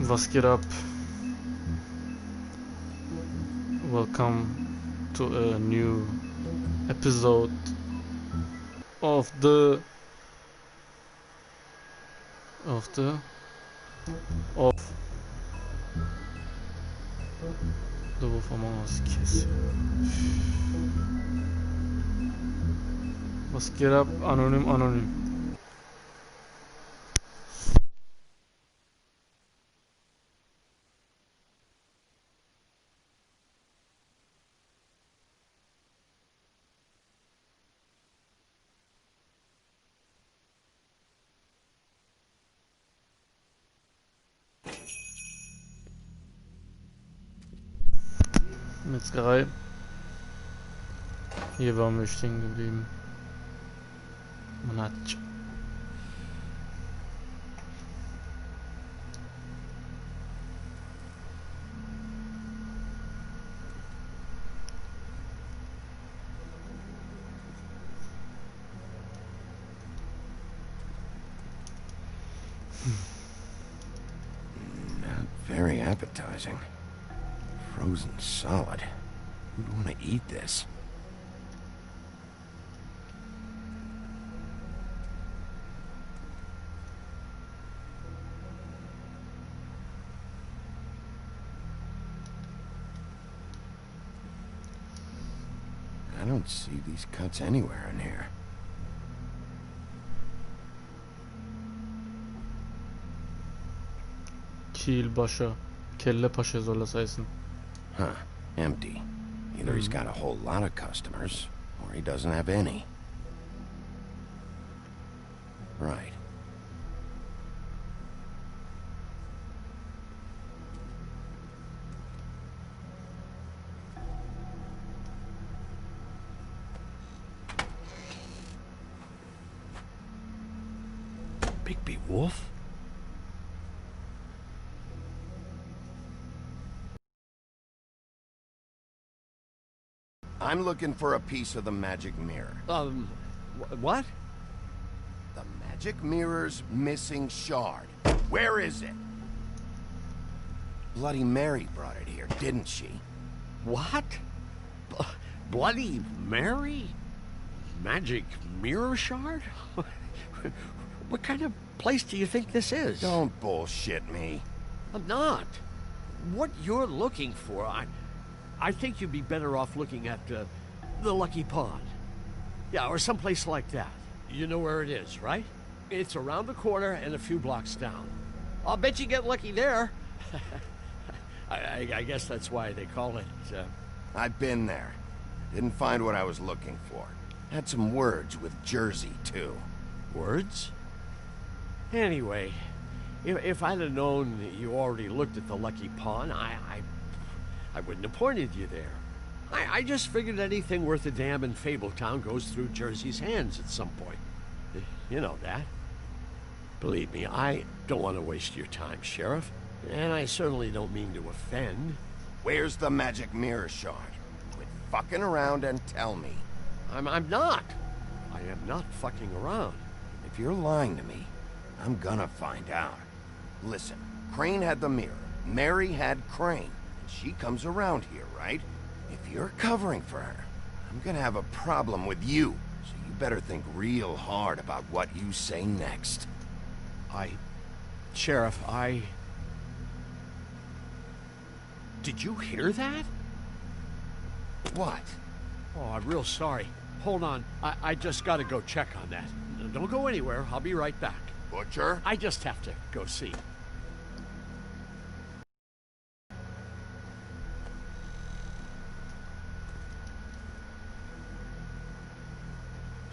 Was geht ab? Welcome to a new episode of the Wolf Among Us Kiss. Was geht ab? Anonym. Metzgerei. Hier waren wir stehen geblieben. Manatsch. Not very appetizing. Frozen solid. Who'd want to eat this? I don't see these cuts anywhere in here. Kielbaşı, kelle paşa zorla saysın. Huh. Empty. Either he's got a whole lot of customers, or he doesn't have any. Right. Bigby Wolf? I'm looking for a piece of the magic mirror. What? The magic mirror's missing shard. Where is it? Bloody Mary brought it here, didn't she? What? Bloody Mary? Magic mirror shard? What kind of place do you think this is? Don't bullshit me. I'm not. What you're looking for, I think you'd be better off looking at the Lucky Pond. Yeah, or someplace like that. You know where it is, right? It's around the corner and a few blocks down. I'll bet you get lucky there. I guess that's why they call it... I've been there. Didn't find what I was looking for. Had some words with Jersey, too. Words? Anyway, if I'd have known that you already looked at the Lucky Pond, I wouldn't have pointed you there. I just figured anything worth a damn in Fabletown goes through Jersey's hands at some point. You know that. Believe me, I don't want to waste your time, Sheriff. And I certainly don't mean to offend. Where's the magic mirror shard? Quit fucking around and tell me. I'm not. I am not fucking around. If you're lying to me, I'm gonna find out. Listen, Crane had the mirror. Mary had Crane. And she comes around here, right? If you're covering for her, I'm gonna have a problem with you. So you better think real hard about what you say next. Sheriff, Did you hear that? What? Oh, I'm real sorry. Hold on. I just gotta go check on that. Don't go anywhere. I'll be right back. Butcher? I just have to go see.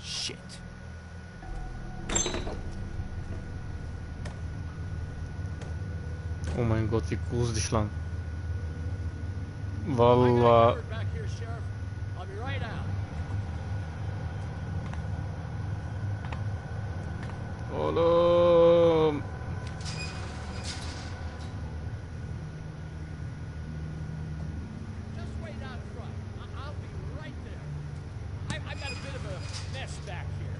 Shit. Oh mein Gott, wie gruselig lang. Wallah. Oğlum. Just wait out front. I'll be right there. I got a bit of a mess back here.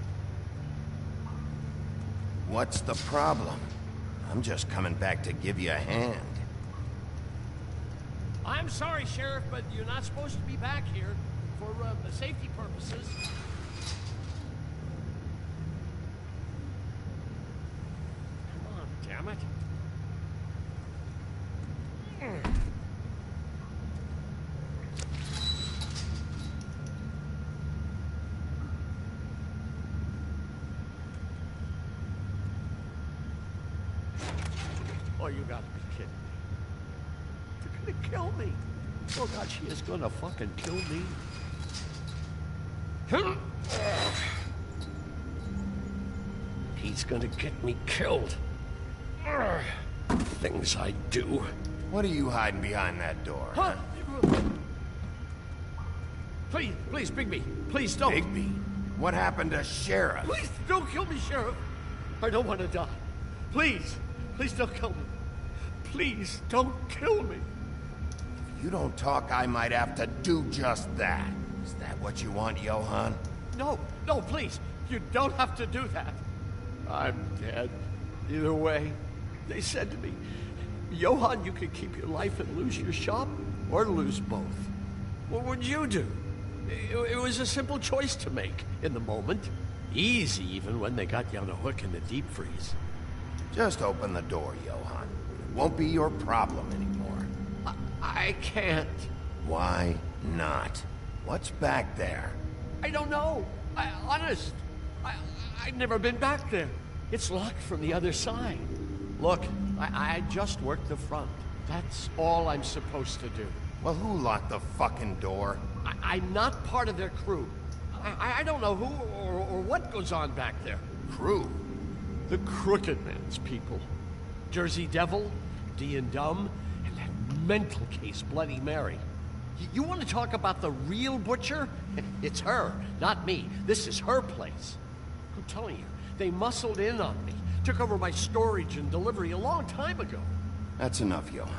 What's the problem? I'm just coming back to give you a hand. I'm sorry, Sheriff, but you're not supposed to be back here for safety purposes. Come on, damn it. Oh, you gotta be kidding me. They're gonna kill me. Oh God, she is gonna fucking kill me. He's gonna get me killed. Things I do. What are you hiding behind that door? Huh? Please, please, Bigby. Please don't. Bigby? What happened to Sheriff? Please don't kill me, Sheriff. I don't want to die. Please, please don't kill me. Please don't kill me. If you don't talk, I might have to do just that. Is that what you want, Johann? No, no, please. You don't have to do that. I'm dead. Either way, they said to me, Johann, you could keep your life and lose your shop, or lose both. What would you do? It was a simple choice to make in the moment. Easy, even when they got you on a hook in the deep freeze. Just open the door, Johann. It won't be your problem anymore. I can't. Why not? What's back there? I don't know. Honest. I've never been back there. It's locked from the other side. Look, I just worked the front. That's all I'm supposed to do. Well, who locked the fucking door? I'm not part of their crew. I don't know who or what goes on back there. Crew? The Crooked Man's people. Jersey Devil, D and Dumb, and that mental case Bloody Mary. You want to talk about the real butcher? It's her, not me. This is her place. I'm telling you, they muscled in on me. Took over my storage and delivery a long time ago. That's enough, Johann.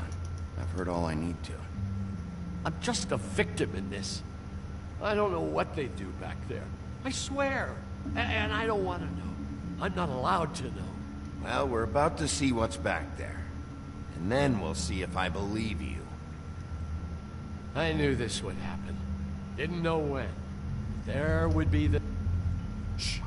I've heard all I need to. I'm just a victim in this. I don't know what they do back there. I swear. And I don't want to know. I'm not allowed to know. Well, we're about to see what's back there. And then we'll see if I believe you. I knew this would happen. Didn't know when. There would be the... Shh.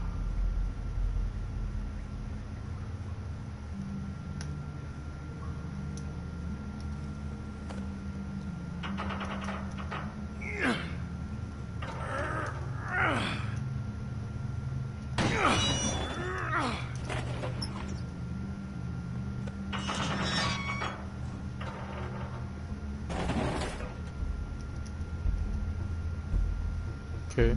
Okay.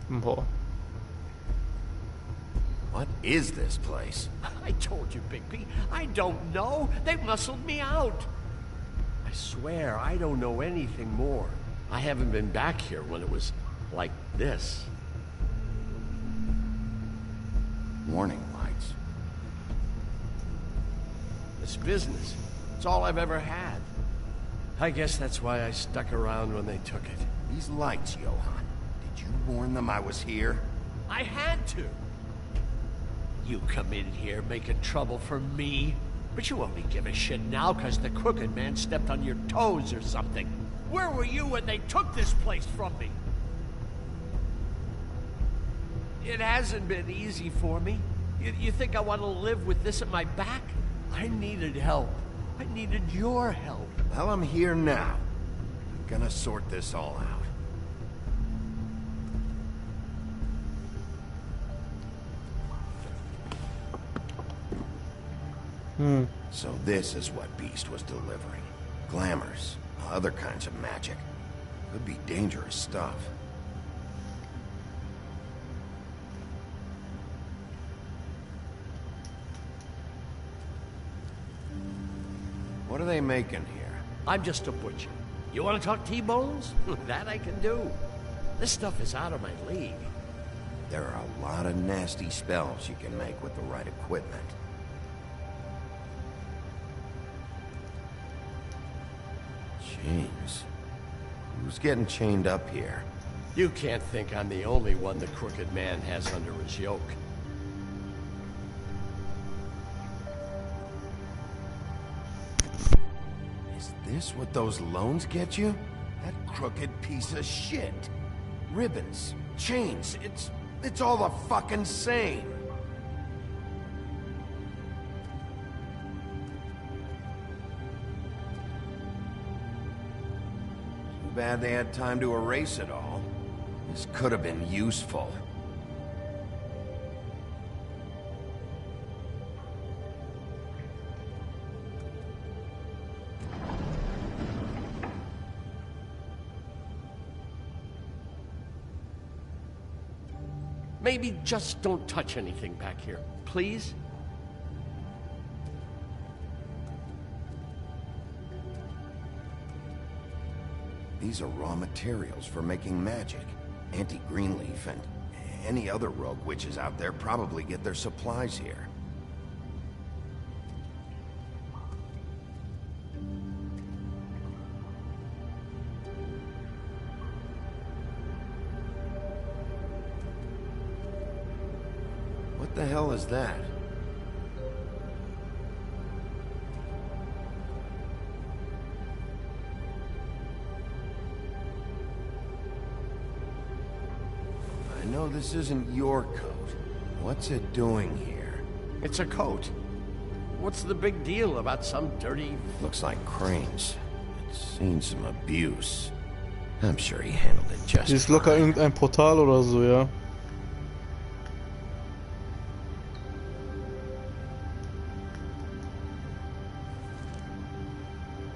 Boah. What is this place? I told you, Bigby. I don't know. They muscled me out. I swear, I don't know anything more. I haven't been back here when it was like this. Warning lights. This business, it's all I've ever had. I guess that's why I stuck around when they took it. These lights, Johann. Did you warn them I was here? I had to. You come in here making trouble for me, but you only give a shit now because the crooked man stepped on your toes or something. Where were you when they took this place from me? It hasn't been easy for me. You think I want to live with this at my back? I needed help. I needed your help. Well, I'm here now. I'm gonna sort this all out. So this is what Beast was delivering. Glamours, other kinds of magic. Could be dangerous stuff. What are they making here? I'm just a butcher. You want to talk T-bones? That I can do. This stuff is out of my league. There are a lot of nasty spells you can make with the right equipment. Chains. Who's getting chained up here? You can't think I'm the only one the crooked man has under his yoke. Is this what those loans get you? That crooked piece of shit. Ribbons, chains, it's all the fucking same. Too bad they had time to erase it all. This could have been useful. Maybe just don't touch anything back here, please? These are raw materials for making magic. Auntie Greenleaf and any other rogue witches out there probably get their supplies here. What the hell is that? I know this isn't your coat. What's it doing here? It's a coat. What's the big deal about some dirty... Looks like Crane's. It's seen some abuse. I'm sure he handled it just Hier ist locker fine. irgendein Portal oder so, ja.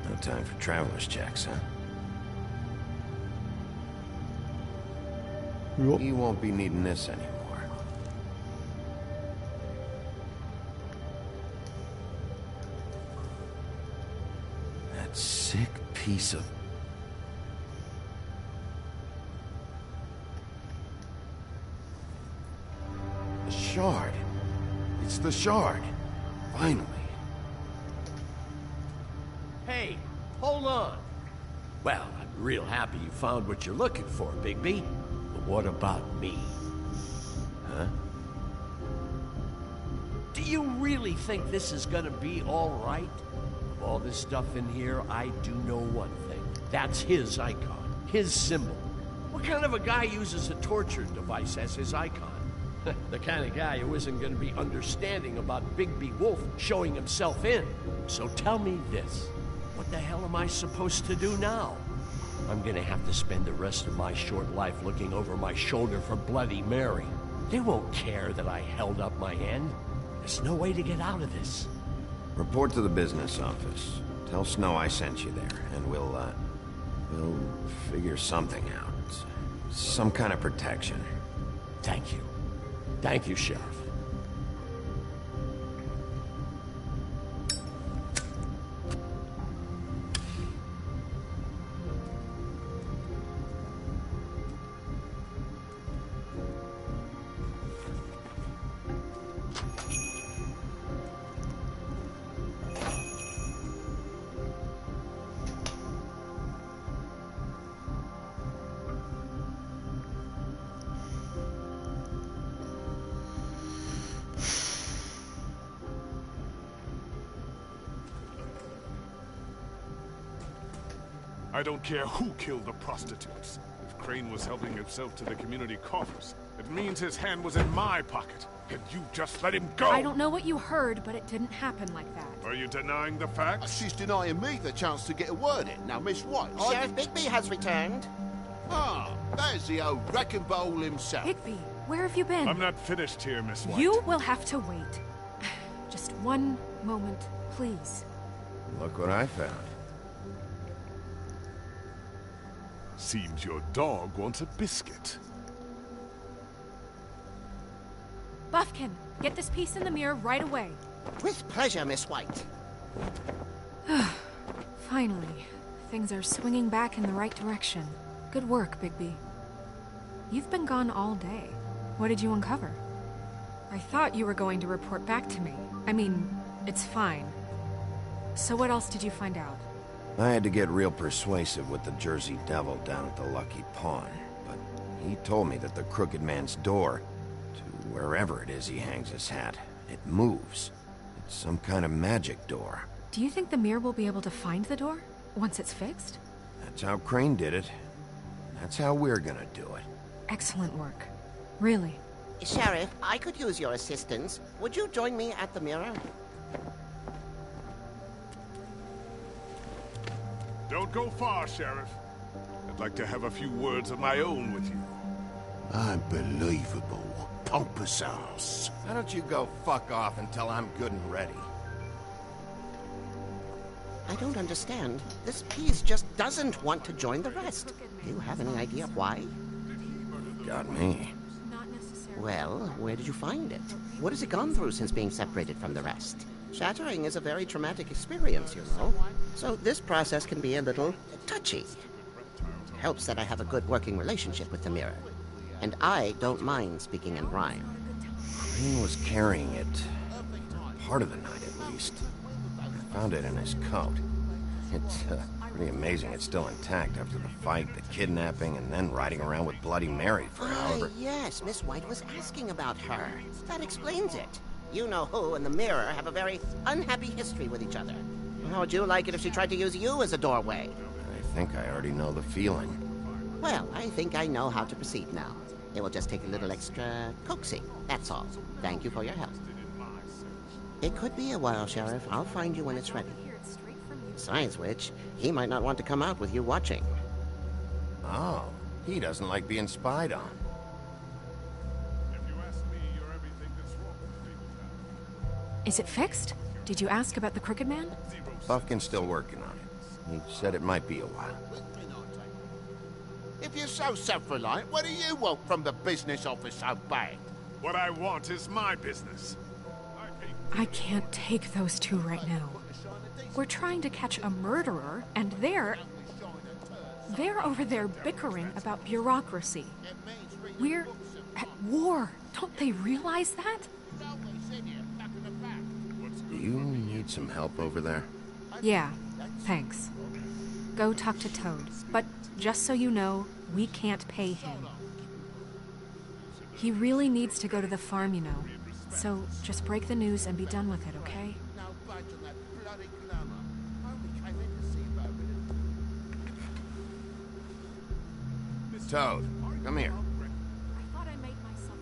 No time for traveler's checks, huh? Jo. You won't be needing this anymore. That sick piece of... The shard. It's the shard. Finally. Hey, hold on. Well, I'm real happy you found what you're looking for, Bigby. But what about me? Huh? Do you really think this is gonna be all right? Of all this stuff in here, I do know one thing. That's his icon, his symbol. What kind of a guy uses a torture device as his icon? The kind of guy who isn't gonna be understanding about Bigby Wolf showing himself in. So tell me this. What the hell am I supposed to do now? I'm gonna have to spend the rest of my short life looking over my shoulder for Bloody Mary. They won't care that I held up my end. There's no way to get out of this. Report to the business office. Tell Snow I sent you there, and we'll figure something out. Some kind of protection. Thank you. Thank you, Sheriff. I don't care who killed the prostitutes. If Crane was helping himself to the community coffers, it means his hand was in my pocket. And you just let him go! I don't know what you heard, but it didn't happen like that. Are you denying the facts? She's denying me the chance to get a word in. Now, Miss White, Sheriff Bigby has returned. Ah, there's the old wrecking bowl himself. Higby, where have you been? I'm not finished here, Miss White. You will have to wait. Just one moment, please. Look what I found. Seems your dog wants a biscuit. Buffkin, get this piece in the mirror right away. With pleasure, Miss White. Finally, things are swinging back in the right direction. Good work, Bigby. You've been gone all day. What did you uncover? I thought you were going to report back to me. I mean, it's fine. So what else did you find out? I had to get real persuasive with the Jersey Devil down at the Lucky Pawn, but he told me that the Crooked Man's door, to wherever it is he hangs his hat, it moves. It's some kind of magic door. Do you think the mirror will be able to find the door once it's fixed? That's how Crane did it. That's how we're gonna do it. Excellent work. Really. Sheriff, I could use your assistance. Would you join me at the mirror? Don't go far, Sheriff. I'd like to have a few words of my own with you. Unbelievable. Pompous ass. Why don't you go fuck off until I'm good and ready? I don't understand. This piece just doesn't want to join the rest. Do you have any idea why? Got me. Not necessarily. Well, where did you find it? What has it gone through since being separated from the rest? Shattering is a very traumatic experience, you know. So this process can be a little touchy. It helps that I have a good working relationship with the mirror. And I don't mind speaking in rhyme. Crane was carrying it. Part of the night, at least. I found it in his coat. It's pretty amazing it's still intact after the fight, the kidnapping, and then riding around with Bloody Mary for however... Yes, Miss White was asking about her. That explains it. You know who and the mirror have a very unhappy history with each other. How would you like it if she tried to use you as a doorway? I think I already know the feeling. Well, I think I know how to proceed now. It will just take a little extra coaxing, that's all. Thank you for your help. It could be a while, Sheriff. I'll find you when it's ready. Besides which, he might not want to come out with you watching. Oh, he doesn't like being spied on. If you ask me, you're everything that's wrong with Fabletown. Is it fixed? Did you ask about the Crooked Man? Buffkin's still working on it. He said it might be a while. If you're so self-reliant, what do you want from the business office so bad? What I want is my business. I can't take those two right now. We're trying to catch a murderer, and they're over there bickering about bureaucracy. We're at war. Don't they realize that? Do you need some help over there? Yeah, thanks. Go talk to Toad. But just so you know, we can't pay him. He really needs to go to the farm, you know. So just break the news and be done with it, okay? Toad, come here. I thought I made myself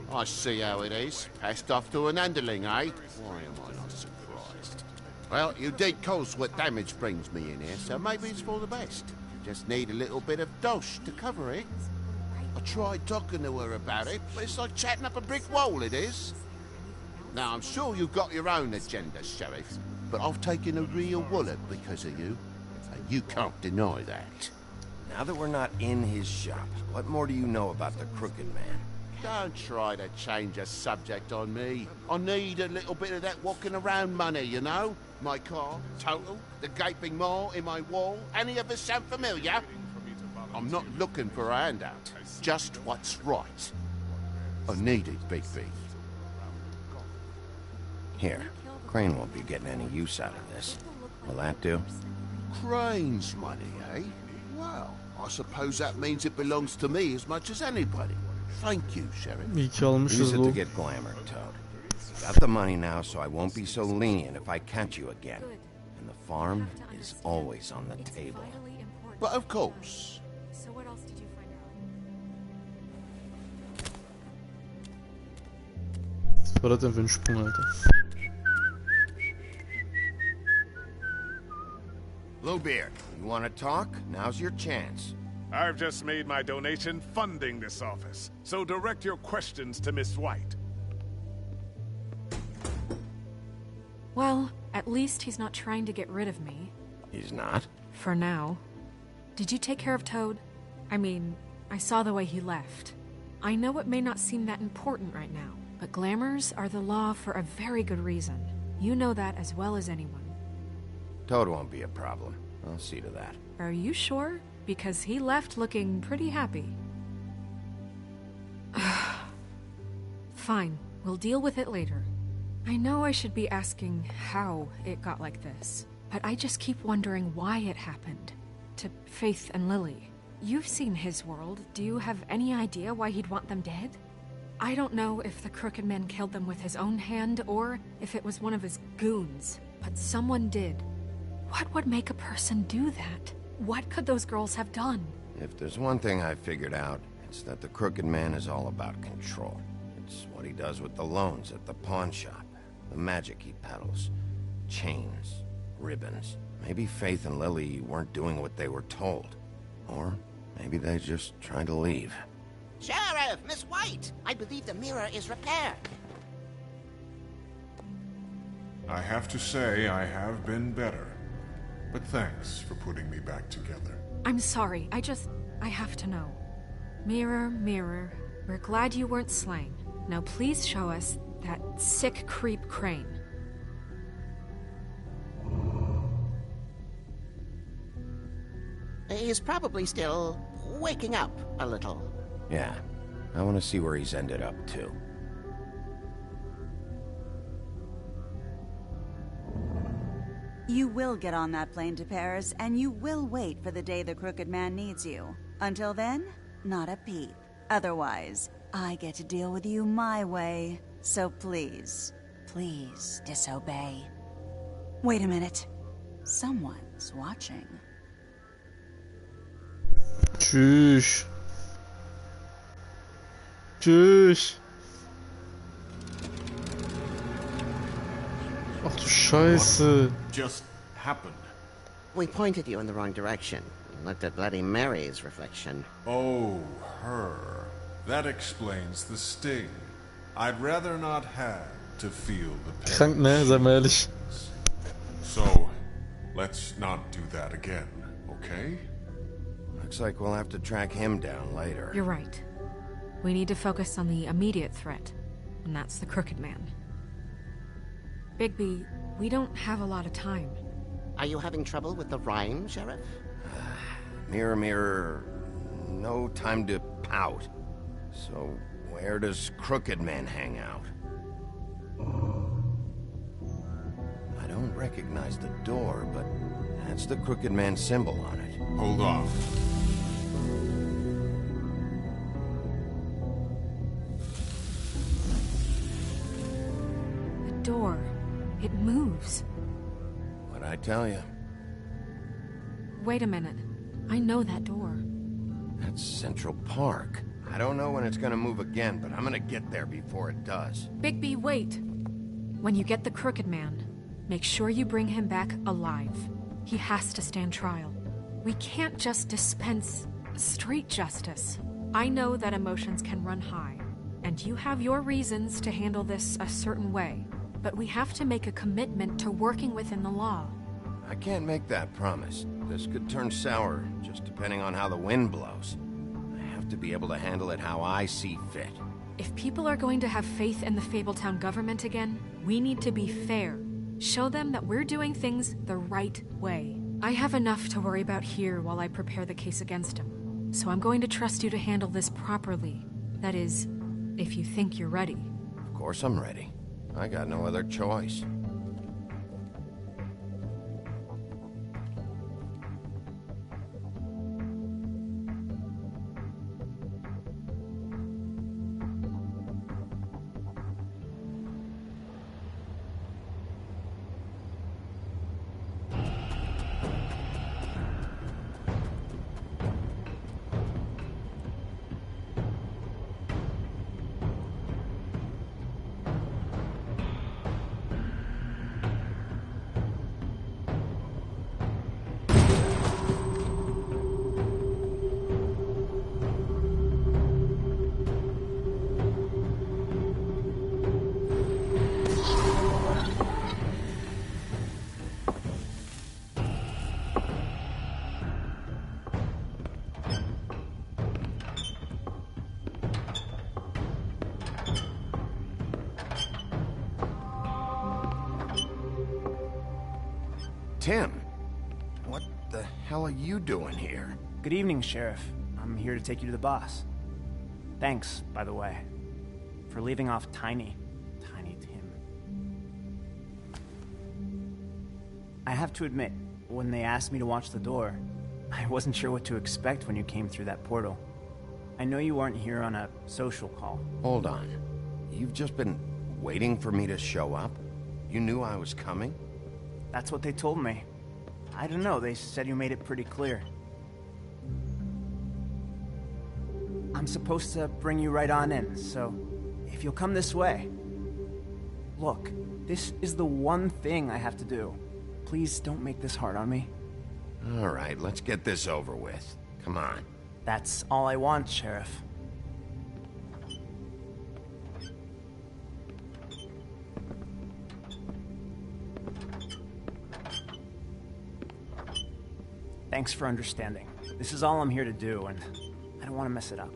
very... I see how it is. Passed off to an underling, eh? Why am I not surprised? Well, you did cause what damage brings me in here, so maybe it's for the best. Just need a little bit of dosh to cover it. I tried talking to her about it, but it's like chatting up a brick wall, it is. Now, I'm sure you've got your own agenda, Sheriff, but I've taken a real wallop because of you, and you can't deny that. Now that we're not in his shop, what more do you know about the Crooked Man? Don't try to change a subject on me. I need a little bit of that walking around money, you know? My car, total, the gaping maw in my wall. Any of us sound familiar? I'm not looking for a handout. Just what's right. I need it, Bigby. Here, Crane won't be getting any use out of this. Will that do? Crane's money, eh? Well, I suppose that means it belongs to me as much as anybody. Thank you, Sheriff. İyi ki almışız Use it to bu. get glamour, Toad. Got the money now, so I won't be so lenient if I catch you again. And the farm is always on the table. But of course. So what else did you find out? Was war das denn für ein Sprung, Alter? Bluebeard, you want to talk? Now's your chance. I've just made my donation funding this office, so direct your questions to Miss White. Well, at least he's not trying to get rid of me. He's not? For now. Did you take care of Toad? I mean, I saw the way he left. I know it may not seem that important right now, but glamours are the law for a very good reason. You know that as well as anyone. Toad won't be a problem. I'll see to that. Are you sure? Because he left looking pretty happy. Fine, we'll deal with it later. I know I should be asking how it got like this, but I just keep wondering why it happened. To Faith and Lily. You've seen his world. Do you have any idea why he'd want them dead? I don't know if the Crooked Man killed them with his own hand or if it was one of his goons, but someone did. What would make a person do that? What could those girls have done? If there's one thing I figured out, it's that the Crooked Man is all about control. It's what he does with the loans at the pawn shop, the magic he peddles, chains, ribbons. Maybe Faith and Lily weren't doing what they were told. Or maybe they just tried to leave. Sheriff, Miss White! I believe the mirror is repaired. I have to say I have been better. But thanks for putting me back together. I'm sorry, I have to know. Mirror, mirror, we're glad you weren't slain. Now please show us that sick creep Crane. He's probably still waking up a little. Yeah, I want to see where he's ended up, too. You will get on that plane to Paris, and you will wait for the day the Crooked Man needs you. Until then, not a peep. Otherwise, I get to deal with you my way. So please, please disobey. Wait a minute. Someone's watching. Tschüss. Tschüss. Ach du Scheiße. What just happened? We pointed you in the wrong direction. Looked at Bloody Mary's reflection. Oh, her. That explains the sting. I'd rather not have to feel the pain. Krank, ne? Sei mal ehrlich. So, let's not do that again, okay? Looks like we'll have to track him down later. You're right. We need to focus on the immediate threat, and that's the Crooked Man. Bigby, we don't have a lot of time. Are you having trouble with the rhyme, Sheriff? Mirror, mirror, no time to pout. So, where does Crooked Man hang out? I don't recognize the door, but that's the Crooked Man symbol on it. Hold off. The door. It moves. What'd I tell you? Wait a minute. I know that door. That's Central Park. I don't know when it's gonna move again, but I'm gonna get there before it does. Bigby, wait! When you get the Crooked Man, make sure you bring him back alive. He has to stand trial. We can't just dispense street justice. I know that emotions can run high, and you have your reasons to handle this a certain way, but we have to make a commitment to working within the law. I can't make that promise. This could turn sour, just depending on how the wind blows. I have to be able to handle it how I see fit. If people are going to have faith in the Fabletown government again, we need to be fair. Show them that we're doing things the right way. I have enough to worry about here while I prepare the case against him. So I'm going to trust you to handle this properly. That is, if you think you're ready. Of course I'm ready. I got no other choice. Tim, what the hell are you doing here? Good evening, Sheriff. I'm here to take you to the boss. Thanks, by the way, for leaving off Tiny Tim. I have to admit, when they asked me to watch the door, I wasn't sure what to expect when you came through that portal. I know you weren't here on a social call. Hold on. You've just been waiting for me to show up? You knew I was coming? That's what they told me. I don't know, they said you made it pretty clear. I'm supposed to bring you right on in, so if you'll come this way. Look, this is the one thing I have to do. Please don't make this hard on me. All right, let's get this over with. Come on. That's all I want, Sheriff. Thanks for understanding. This is all I'm here to do, and I don't want to mess it up.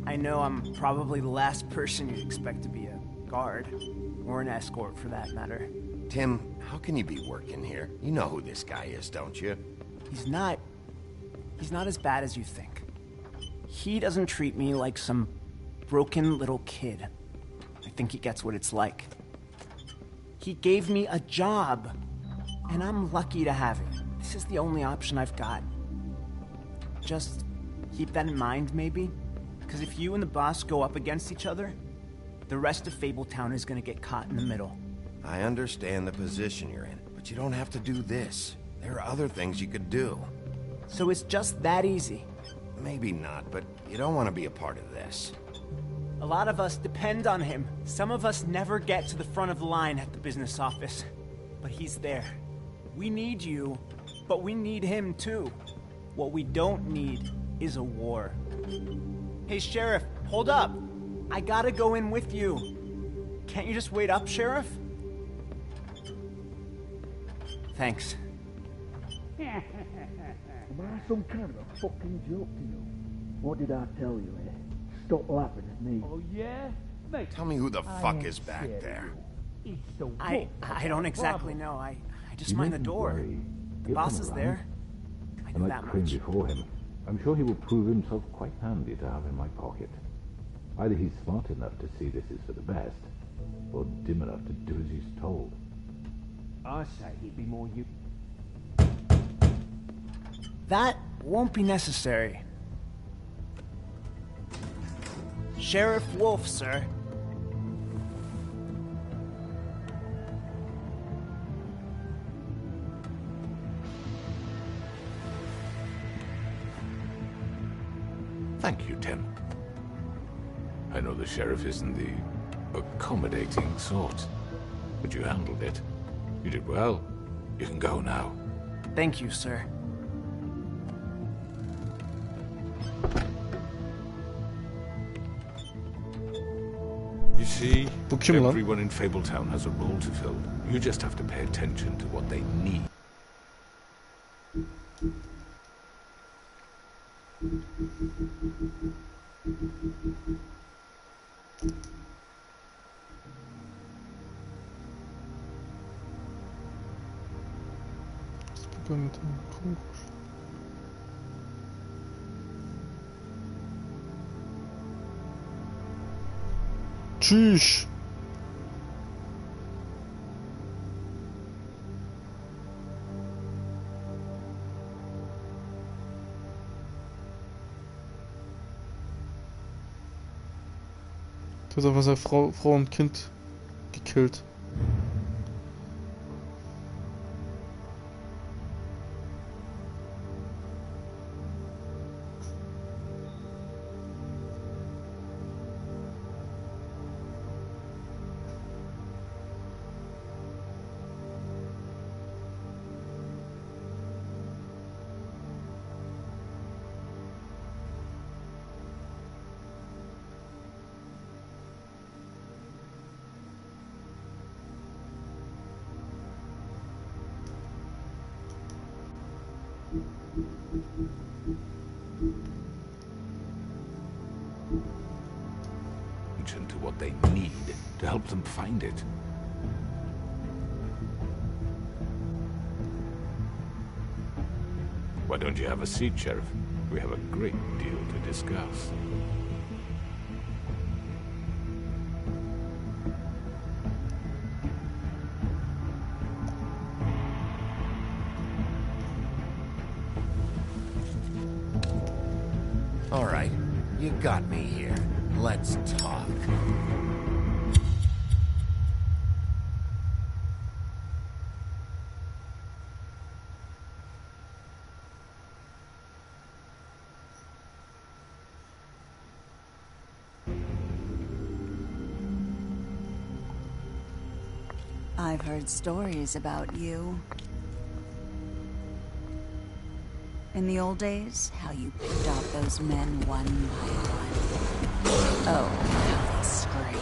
I know I'm probably the last person you'd expect to be a guard, or an escort for that matter. Tim, how can you be working here? You know who this guy is, don't you? He's not as bad as you think. He doesn't treat me like some broken little kid. I think he gets what it's like. He gave me a job, and I'm lucky to have it. This is the only option I've got. Just keep that in mind, maybe? Because if you and the boss go up against each other, the rest of Fabletown is gonna get caught in the middle. I understand the position you're in, but you don't have to do this. There are other things you could do. So it's just that easy? Maybe not, but you don't want to be a part of this. A lot of us depend on him. Some of us never get to the front of the line at the business office. But he's there. We need you, but we need him too. What we don't need is a war. Hey, Sheriff, hold up. I gotta go in with you. Can't you just wait up, Sheriff? Thanks. Am I some kind of a fucking joke to you? What did I tell you, eh? Stop laughing at me. Oh, yeah? Mate, tell me who the fuck is back there. I don't exactly know. I just mind the door. The boss is there. I know that much. Before him. I'm sure he will prove himself quite handy to have in my pocket. Either he's smart enough to see this is for the best, or dim enough to do as he's told. I say he'd be more you. That won't be necessary. Sheriff Wolf, sir. Thank you, Tim. I know the sheriff isn't the accommodating sort, but you handled it. You did well. You can go now. Thank you, sir. You see, Bu kim lan? everyone in Fabletown has a role to fill. You just have to pay attention to what they need. Tschüss. Du hast einfach seine Frau und Kind gekillt. To what they need to help them find it. Why don't you have a seat, Sheriff? We have a great deal to discuss. All right, you got me here. Let's talk. I've heard stories about you. In the old days, how you picked off those men one by one. Oh, how they scream.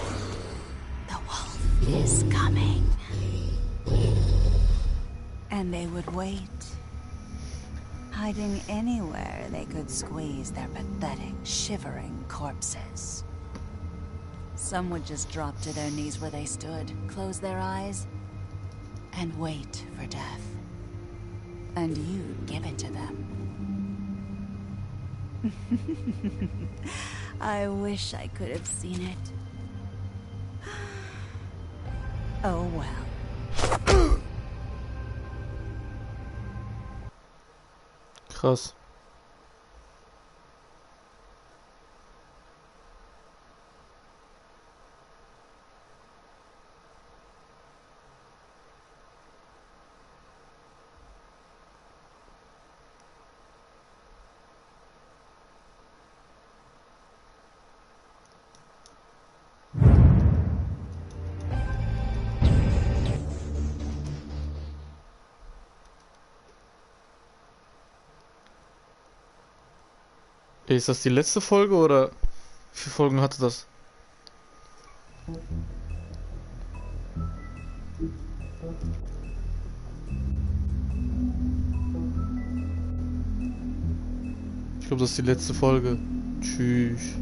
The wolf is coming. And they would wait, hiding anywhere they could squeeze their pathetic, shivering corpses. Some would just drop to their knees where they stood, close their eyes, and wait for death. And you'd give it to them. I wish I could have seen it. Oh well. Krass. Ist das die letzte Folge oder wie viele Folgen hatte das? Ich glaube, das ist die letzte Folge. Tschüss.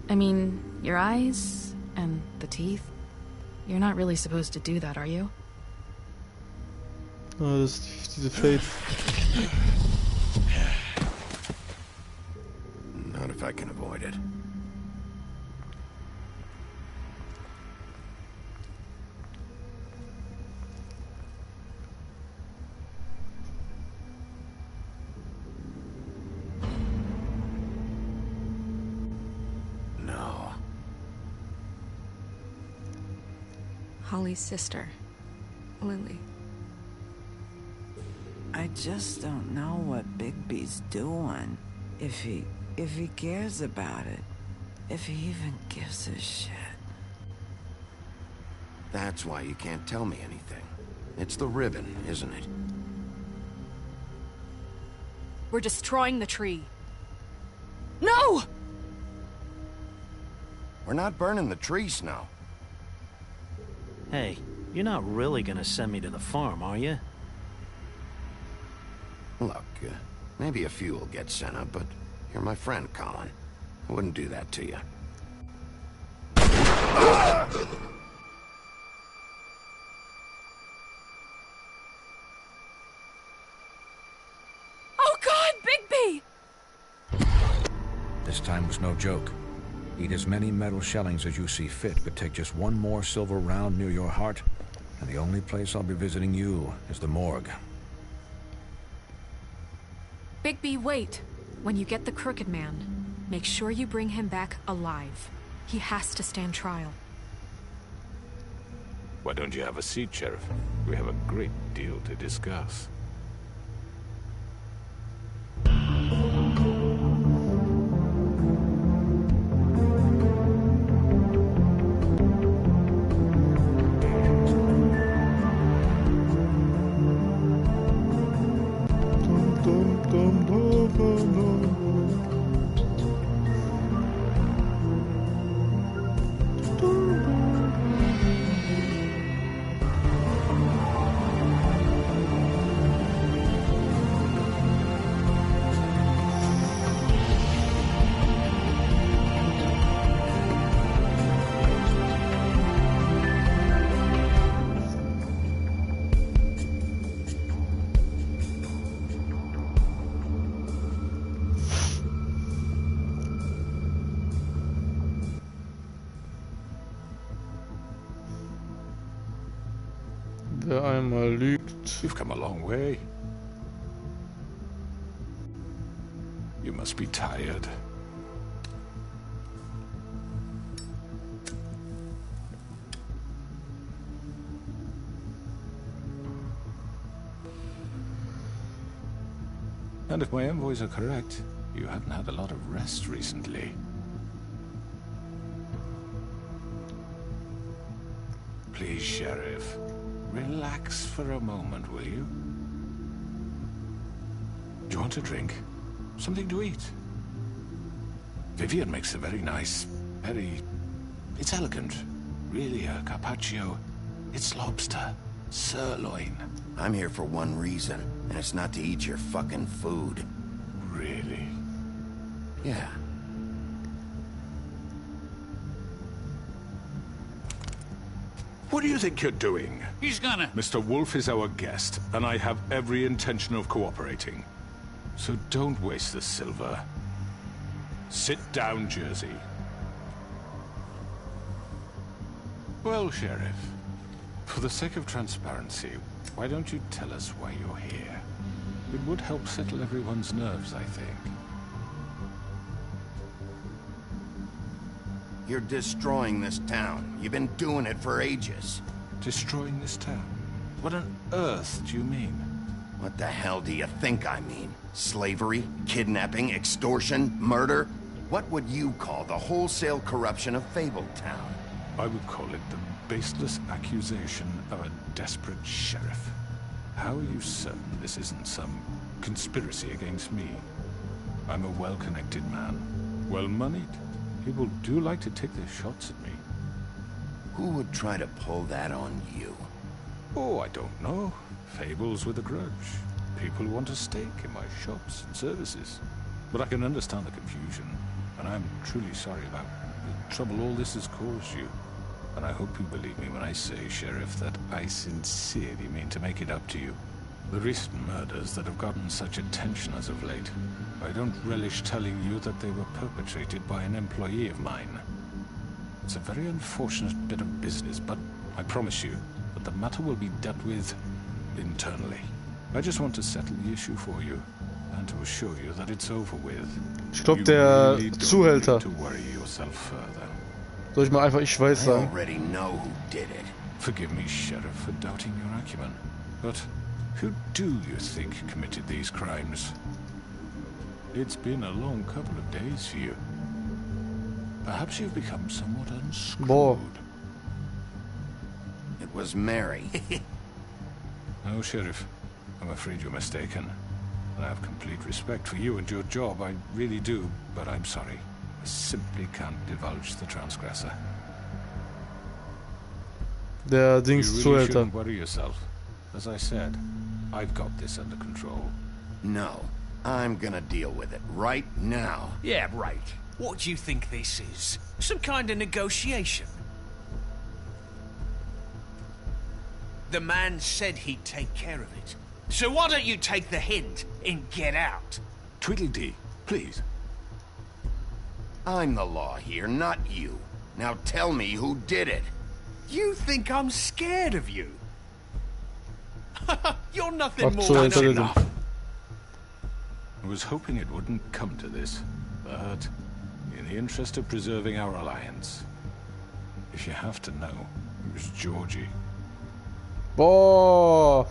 I mean, your eyes and the teeth. You're not really supposed to do that, are you? Ah, das ist diese Fade. Not if I can avoid it. Holly's sister, Lily. I just don't know what Bigby's doing. If he cares about it. If he even gives a shit. That's why you can't tell me anything. It's the ribbon, isn't it? We're destroying the tree. No! We're not burning the tree, Snow. Hey, you're not really gonna send me to the farm, are you? Look, maybe a few will get sent up, but you're my friend, Colin. I wouldn't do that to you. Oh God, Bigby! This time was no joke. Eat as many metal shellings as you see fit, but take just one more silver round near your heart, and the only place I'll be visiting you is the morgue. Bigby, wait. When you get the Crooked Man, make sure you bring him back alive. He has to stand trial. Why don't you have a seat, Sheriff? We have a great deal to discuss. Wer einmal lügt. You've come a long way. You must be tired. And if my envoys are correct, you haven't had a lot of rest recently. Please, Sheriff, relax for a moment, will you? Do you want a drink? Something to eat? Vivian makes a very nice, it's elegant. Really a carpaccio. It's lobster. Sirloin. I'm here for one reason, and it's not to eat your fucking food. Really? Yeah. What do you think you're doing? He's gonna... Mr. Wolf is our guest, and I have every intention of cooperating. So don't waste the silver. Sit down, Jersey. Well, Sheriff, for the sake of transparency, why don't you tell us why you're here? It would help settle everyone's nerves, I think. You're destroying this town. You've been doing it for ages. Destroying this town? What on earth do you mean? What the hell do you think I mean? Slavery, kidnapping, extortion, murder? What would you call the wholesale corruption of Fabletown? I would call it the baseless accusation of a desperate sheriff. How are you certain this isn't some conspiracy against me? I'm a well-connected man, well-moneyed. People do like to take their shots at me. Who would try to pull that on you? Oh, I don't know. Fables with a grudge. People who want a stake in my shops and services. But I can understand the confusion, and I'm truly sorry about the trouble all this has caused you. And I hope you believe me when I say, Sheriff, that I sincerely mean to make it up to you. The recent murders that have gotten such attention as of late, I don't relish telling you that they were perpetrated by an employee of mine. It's a very unfortunate bit of business, but I promise you that the matter will be dealt with internally. I just want to settle the issue for you and to assure you that it's over with. Ich glaube, der Zuhälter. To worry yourself further. Soll ich mal einfach ich weiß sagen? I already know who did it. Forgive me, Sheriff, for doubting your acumen, but who do you think committed these crimes? It's been a long couple of days for you. Perhaps you've become somewhat unscrewed. Boah. It was Mary. No, Sheriff. I'm afraid you're mistaken. I have complete respect for you and your job, I really do, but I'm sorry. I simply can't divulge the transgressor. Der Dings You really Zuhälter. shouldn't worry yourself. As I said, I've got this under control. No, I'm gonna deal with it right now. Yeah, right. What do you think this is? Some kind of negotiation? The man said he'd take care of it. So why don't you take the hint and get out? Tweedledee, please. I'm the law here, not you. Now tell me who did it. You think I'm scared of you? You're nothing Ach, more so, than jetzt hat er den. enough. I was hoping it wouldn't come to this, but in the interest of preserving our alliance, if you have to know, it was Georgie. Boah.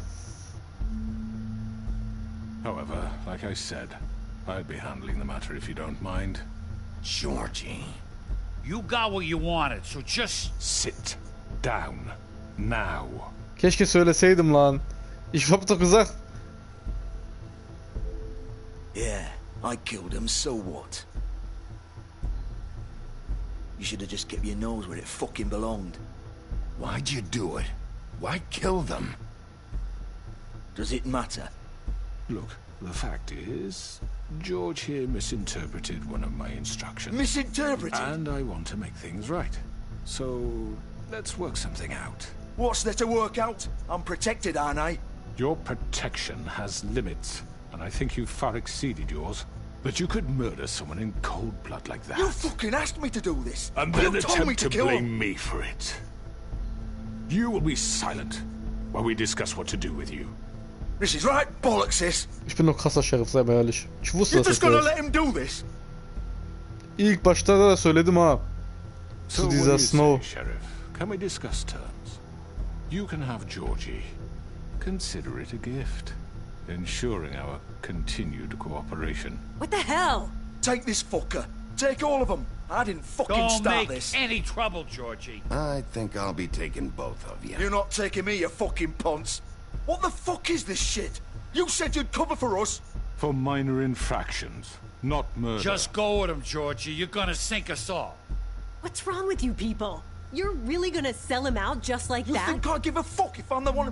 However, like I said, I'd be handling the matter if you don't mind. Georgie. You got what you wanted, so just sit down now. Keşke söyleseydim lan. Ich hab doch gesagt. Yeah, I killed him, so what? You should have just kept your nose where it fucking belonged. Why'd you do it? Why kill them? Does it matter? Look, the fact is, George here misinterpreted one of my instructions. Misinterpreted? And I want to make things right. So, let's work something out. What's there to work out? I'm protected, aren't I? Your protection has limits, and I think you've far exceeded yours. But you could murder someone in cold blood like that. You fucking asked me to do this. And then you told me attempt to to kill blame him. me for it. You will be silent, while we discuss what to do with you. This is right bollocks, this. Ich bin doch krasser Sheriff, sei mal ehrlich. Ich wusste, You're dass just das gonna so ist. let him do this? İlk başta da söyledim ha. So Zu what dieser do you Snow. say, Sheriff? Can we discuss terms? You can have Georgie. Consider it a gift, ensuring our continued cooperation. What the hell? Take this fucker. Take all of them. I didn't fucking Don't start make this. any trouble, Georgie. I think I'll be taking both of you. You're not taking me, you fucking ponce. What the fuck is this shit? You said you'd cover for us. For minor infractions, not murder. Just go with him, Georgie. You're gonna sink us all. What's wrong with you people? You're really gonna sell him out just like You that? think I give a fuck if I'm the one?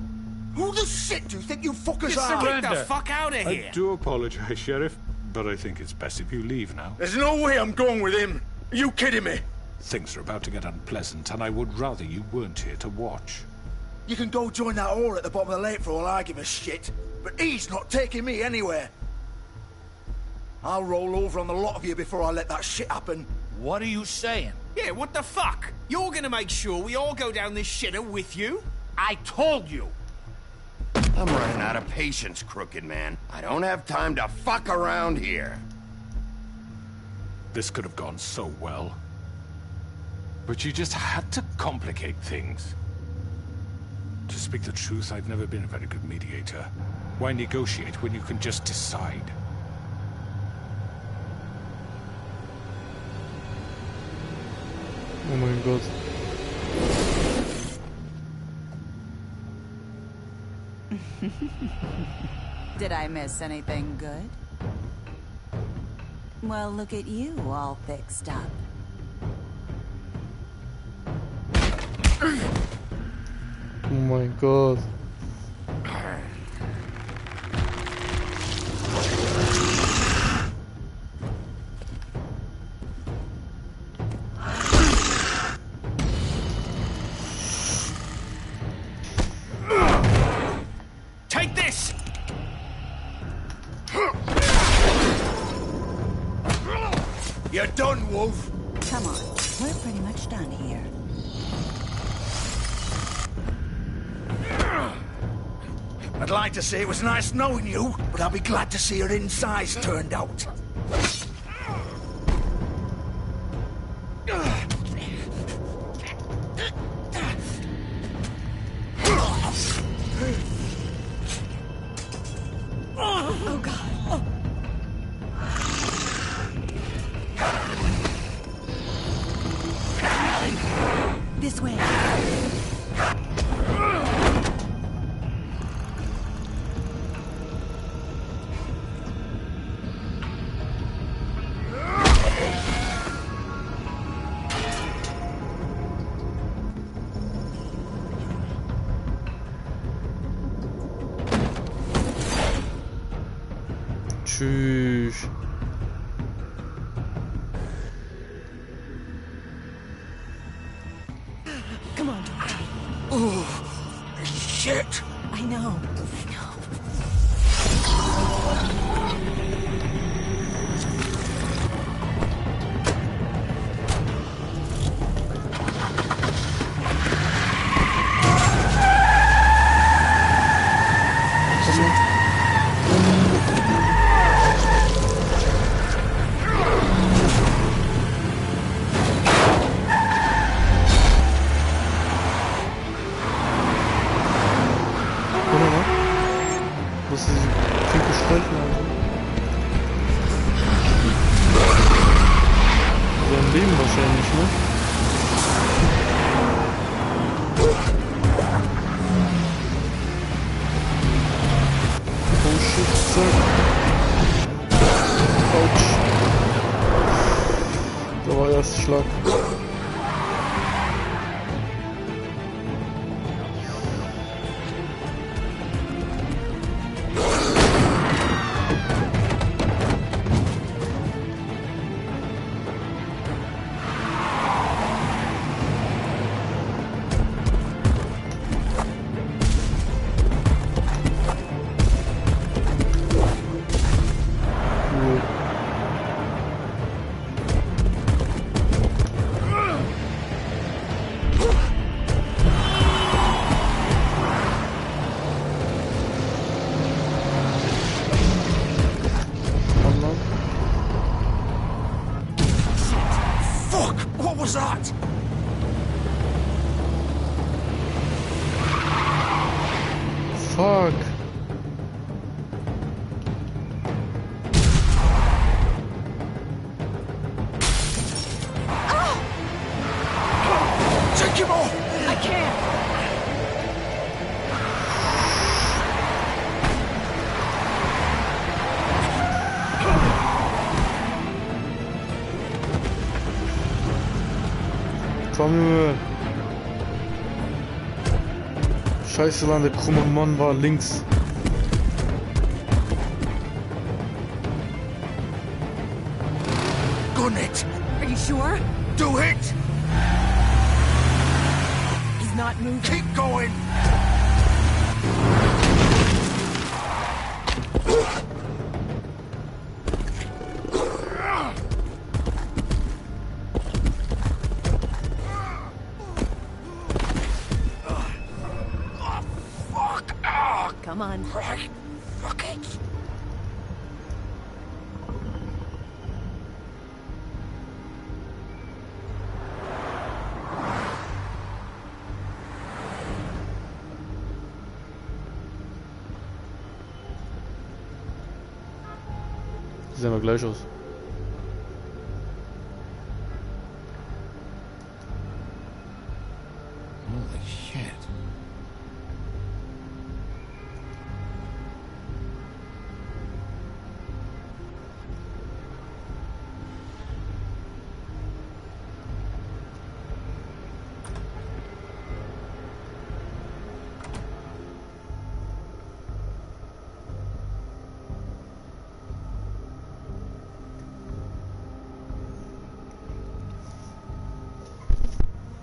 Who the shit do you think you fuckers You are? surrender. Get Get the fuck out of here. I do apologize, Sheriff, but I think it's best if you leave now. There's no way I'm going with him. Are you kidding me? Things are about to get unpleasant, and I would rather you weren't here to watch. You can go join that whore at the bottom of the lake for all I give a shit. But he's not taking me anywhere. I'll roll over on the lot of you before I let that shit happen. What are you saying? Yeah, what the fuck? You're gonna make sure we all go down this shitter with you? I told you. I'm running out of patience, crooked man. I don't have time to fuck around here. This could have gone so well. But you just had to complicate things. To speak the truth, I've never been a very good mediator. Why negotiate when you can just decide? Oh my god. Did I miss anything good? Well, look at you, all fixed up. Oh my god. Take this! You're done, Wolf. Come on, we're pretty much done here. I'd like to say it was nice knowing you, but I'll be glad to see your insides turned out. Oh, God. Oh. This way. Tschüss. Come on. Oh, shit. I know. Bu ne lan? Nasıl çünkü stealth mi oldu? Zombiyi mi başarmış mı? Oh shit, sir. Ouch. Da war erst Schlag. Cool. What? Fuck. Take him off! I can't. Komm, Junge. Scheiße, Mann, der krumme Mann war links. Gun it! Are you sure? Do it! He's not moving. Keep going! Come on. Right. Fuck it. Die sehen wir gleich aus. Holy shit.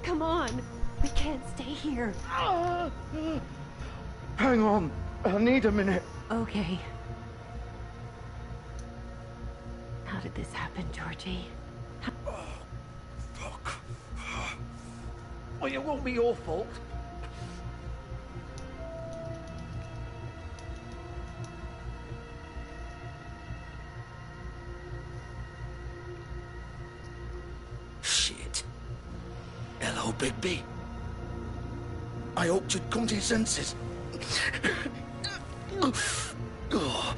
Come on. We can't stay here. Hang on. I need a minute. Okay. How did this happen, Georgie? Fuck. Well, it won't be your fault. Shit. Hello, Bigby. I hoped you'd come to your senses. Oh,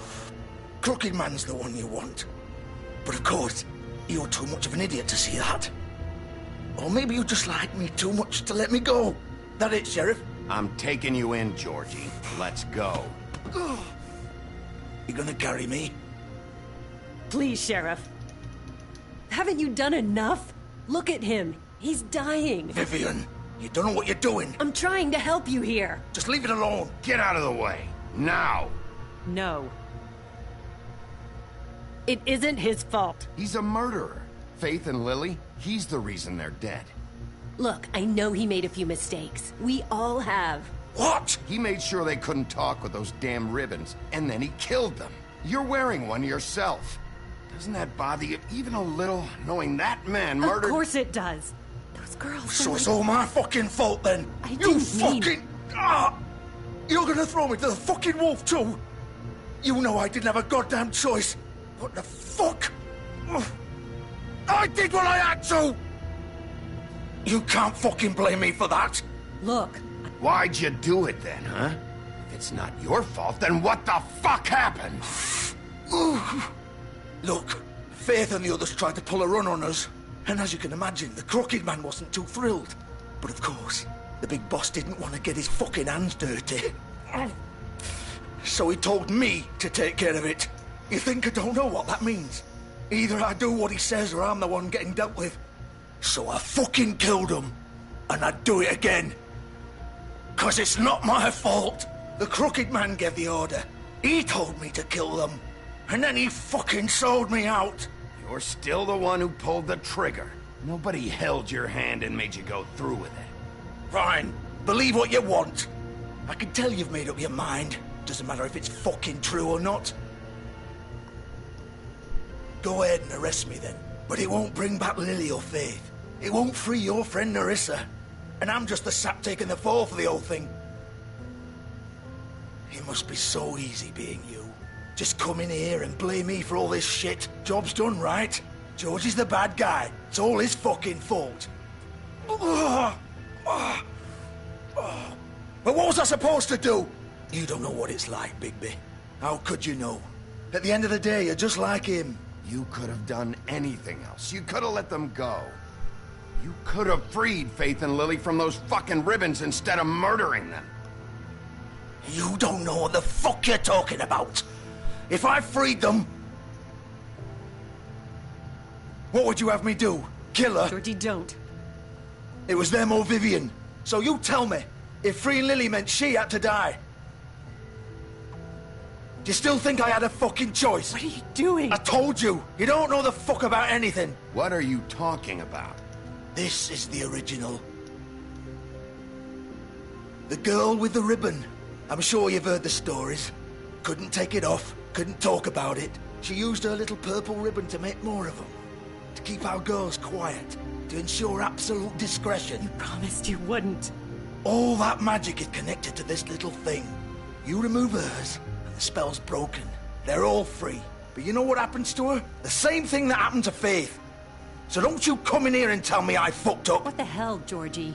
Crooked Man's the one you want. But of course, you're too much of an idiot to see that. Or maybe you just like me too much to let me go. That it, Sheriff? I'm taking you in, Georgie. Let's go. You gonna carry me? Please, Sheriff. Haven't you done enough? Look at him. He's dying. Vivian, you don't know what you're doing. I'm trying to help you here. Just leave it alone. Get out of the way. Now. No. It isn't his fault. He's a murderer. Faith and Lily, he's the reason they're dead. Look, I know he made a few mistakes. We all have. What? He made sure they couldn't talk with those damn ribbons, and then he killed them. You're wearing one yourself. Doesn't that bother you even a little, knowing that man murdered... Of course it does. Those girls... So it's all my fucking fault then? I You didn't mean... fucking... You're gonna throw me to the fucking wolf too? You know I didn't have a goddamn choice. What the fuck? I did what I had to! You can't fucking blame me for that. Look. Why'd you do it then, huh? If it's not your fault, then what the fuck happened? Look, Faith and the others tried to pull a run on us. And as you can imagine, the Crooked Man wasn't too thrilled. But of course, the big boss didn't want to get his fucking hands dirty. So he told me to take care of it. You think I don't know what that means? Either I do what he says or I'm the one getting dealt with. So I fucking killed him. And I'd do it again. 'Cause it's not my fault. The Crooked Man gave the order. He told me to kill them. And then he fucking sold me out. You're still the one who pulled the trigger. Nobody held your hand and made you go through with it. Fine. Believe what you want. I can tell you've made up your mind. Doesn't matter if it's fucking true or not. Go ahead and arrest me then. But it won't bring back Lily or Faith. It won't free your friend Nerissa. And I'm just the sap taking the fall for the whole thing. It must be so easy being you. Just come in here and blame me for all this shit. Job's done, right? George is the bad guy. It's all his fucking fault. But what was I supposed to do? You don't know what it's like, Bigby. How could you know? At the end of the day, you're just like him. You could have done anything else. You could have let them go. You could have freed Faith and Lily from those fucking ribbons instead of murdering them. You don't know what the fuck you're talking about. If I freed them... What would you have me do? Kill her? Georgie, don't. It was them or Vivian. So you tell me, if freeing Lily meant she had to die... Do you still think I had a fucking choice? What are you doing? I told you! You don't know the fuck about anything! What are you talking about? This is the original. The girl with the ribbon. I'm sure you've heard the stories. Couldn't take it off, couldn't talk about it. She used her little purple ribbon to make more of them. To keep our girls quiet. To ensure absolute discretion. You promised you wouldn't. All that magic is connected to this little thing. You remove hers, and the spell's broken. They're all free. But you know what happens to her? The same thing that happened to Faith. So don't you come in here and tell me I fucked up. What the hell, Georgie?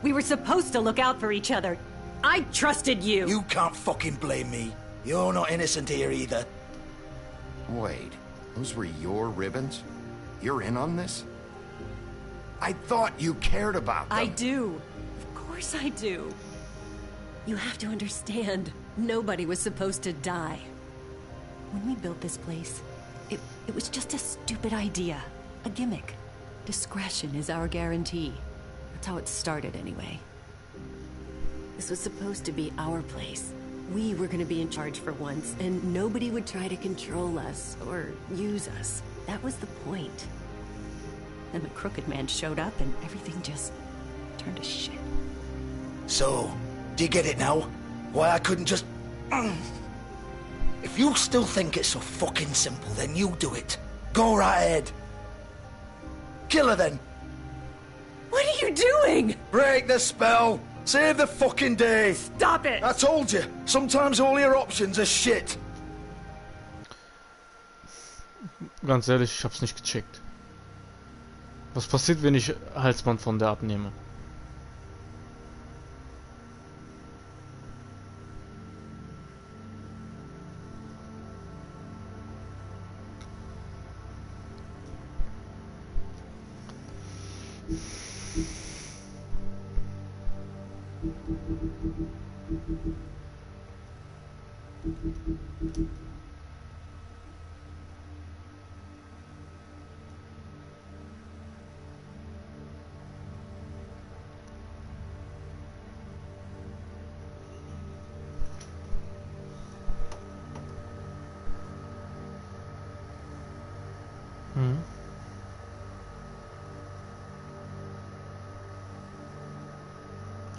We were supposed to look out for each other. I trusted you. You can't fucking blame me. You're not innocent here either. Wait, those were your ribbons? You're in on this? I thought you cared about them. I do. Of course I do. You have to understand, nobody was supposed to die. When we built this place, it was just a stupid idea. A gimmick. Discretion is our guarantee. That's how it started anyway. This was supposed to be our place. We were gonna be in charge for once, and nobody would try to control us or use us. That was the point. Then the Crooked Man showed up and everything just turned to shit. So, do you get it now? Why I couldn't just... If you still think it's so fucking simple, then you do it. Go right ahead. Kill her then. What are you doing? Break the spell. Save the fucking day. Stop it. I told you. Sometimes all your options are shit. Ganz ehrlich, ich hab's nicht gecheckt. Was passiert, wenn ich Halsband von der abnehme?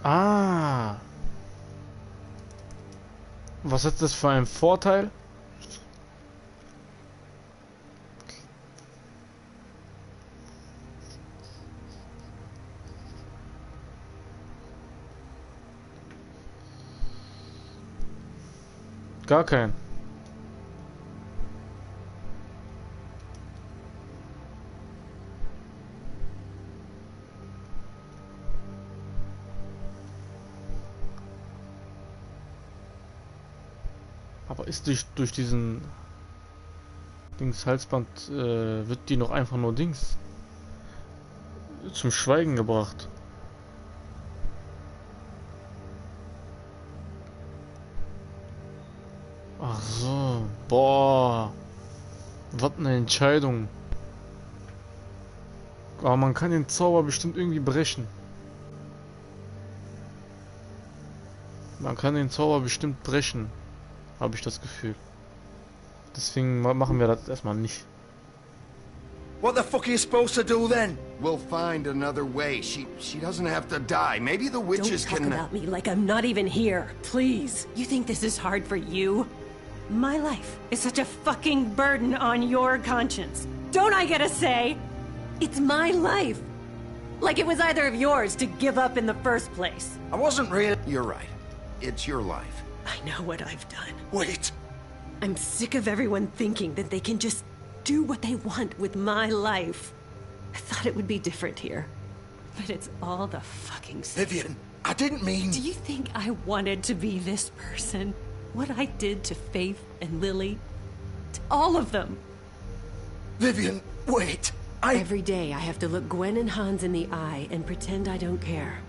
Ah. Was hat das für einen Vorteil? Gar kein. Aber ist durch diesen Halsband wird die noch einfach nur zum Schweigen gebracht. Ach so, boah, was eine Entscheidung. Aber man kann den Zauber bestimmt irgendwie brechen. Man kann den Zauber bestimmt brechen. Habe ich das Gefühl. Deswegen machen wir das erstmal nicht. What the fuck are you supposed to do then? We'll find another way. She doesn't have to die. Maybe the witches Don't talk can... about me like I'm not even here. Please. You think this is hard for you? My life is such a fucking burden on your conscience. Don't I get a say? It's my life. Like it was either of yours to give up in the first place. I wasn't really... You're right. It's your life. I know what I've done. Wait. I'm sick of everyone thinking that they can just do what they want with my life. I thought it would be different here. But it's all the fucking same. Vivian, I didn't mean... Do you think I wanted to be this person? What I did to Faith and Lily? To all of them? Vivian, wait. Every day I have to look Gwen and Hans in the eye and pretend I don't care.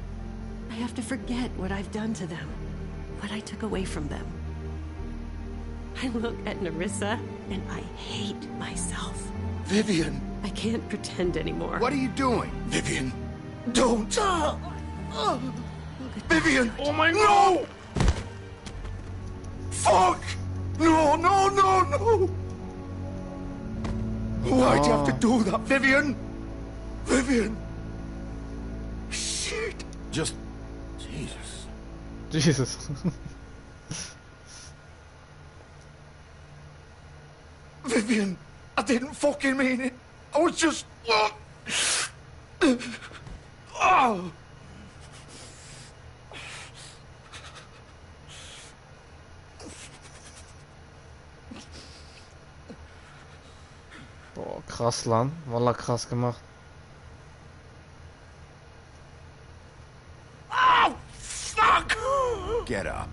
I have to forget what I've done to them. What I took away from them. I look at Nerissa and I hate myself. Vivian. I can't pretend anymore. What are you doing? Vivian, don't. Vivian. Oh my no! Fuck! No, no, no, no! Why'd you have to do that, Vivian? Vivian! Shit! Just... Jesus. Jesus. Vivian, I didn't fucking mean it. I was just... Oh! Boah, krass, Lan. Wallah, krass gemacht. Oh, fuck! Get up.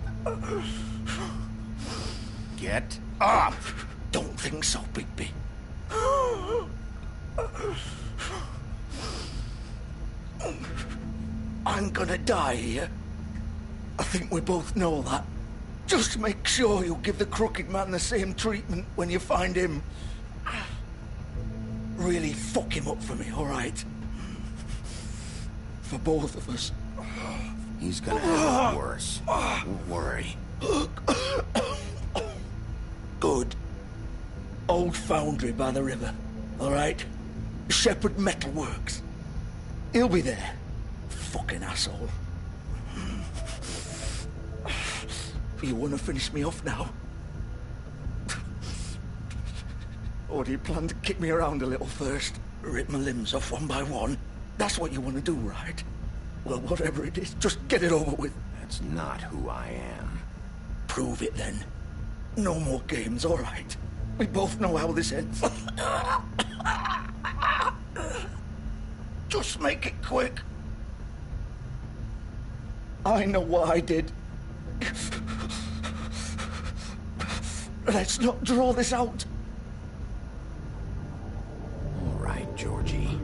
Get up! Don't think so, Bigby. I'm gonna die here. I think we both know that. Just make sure you give the crooked man the same treatment when you find him. Really fuck him up for me, all right? For both of us. He's gonna have it worse. Don't worry. Good. Old foundry by the river, all right? Shepherd Metalworks. He'll be there. Fucking asshole. You want to finish me off now? Or do you plan to kick me around a little first? Rip my limbs off one by one? That's what you want to do, right? Well, whatever it is, just get it over with. That's not who I am. Prove it then. No more games, all right? We both know how this ends. Just make it quick. I know what I did. Let's not draw this out. All right, Georgie.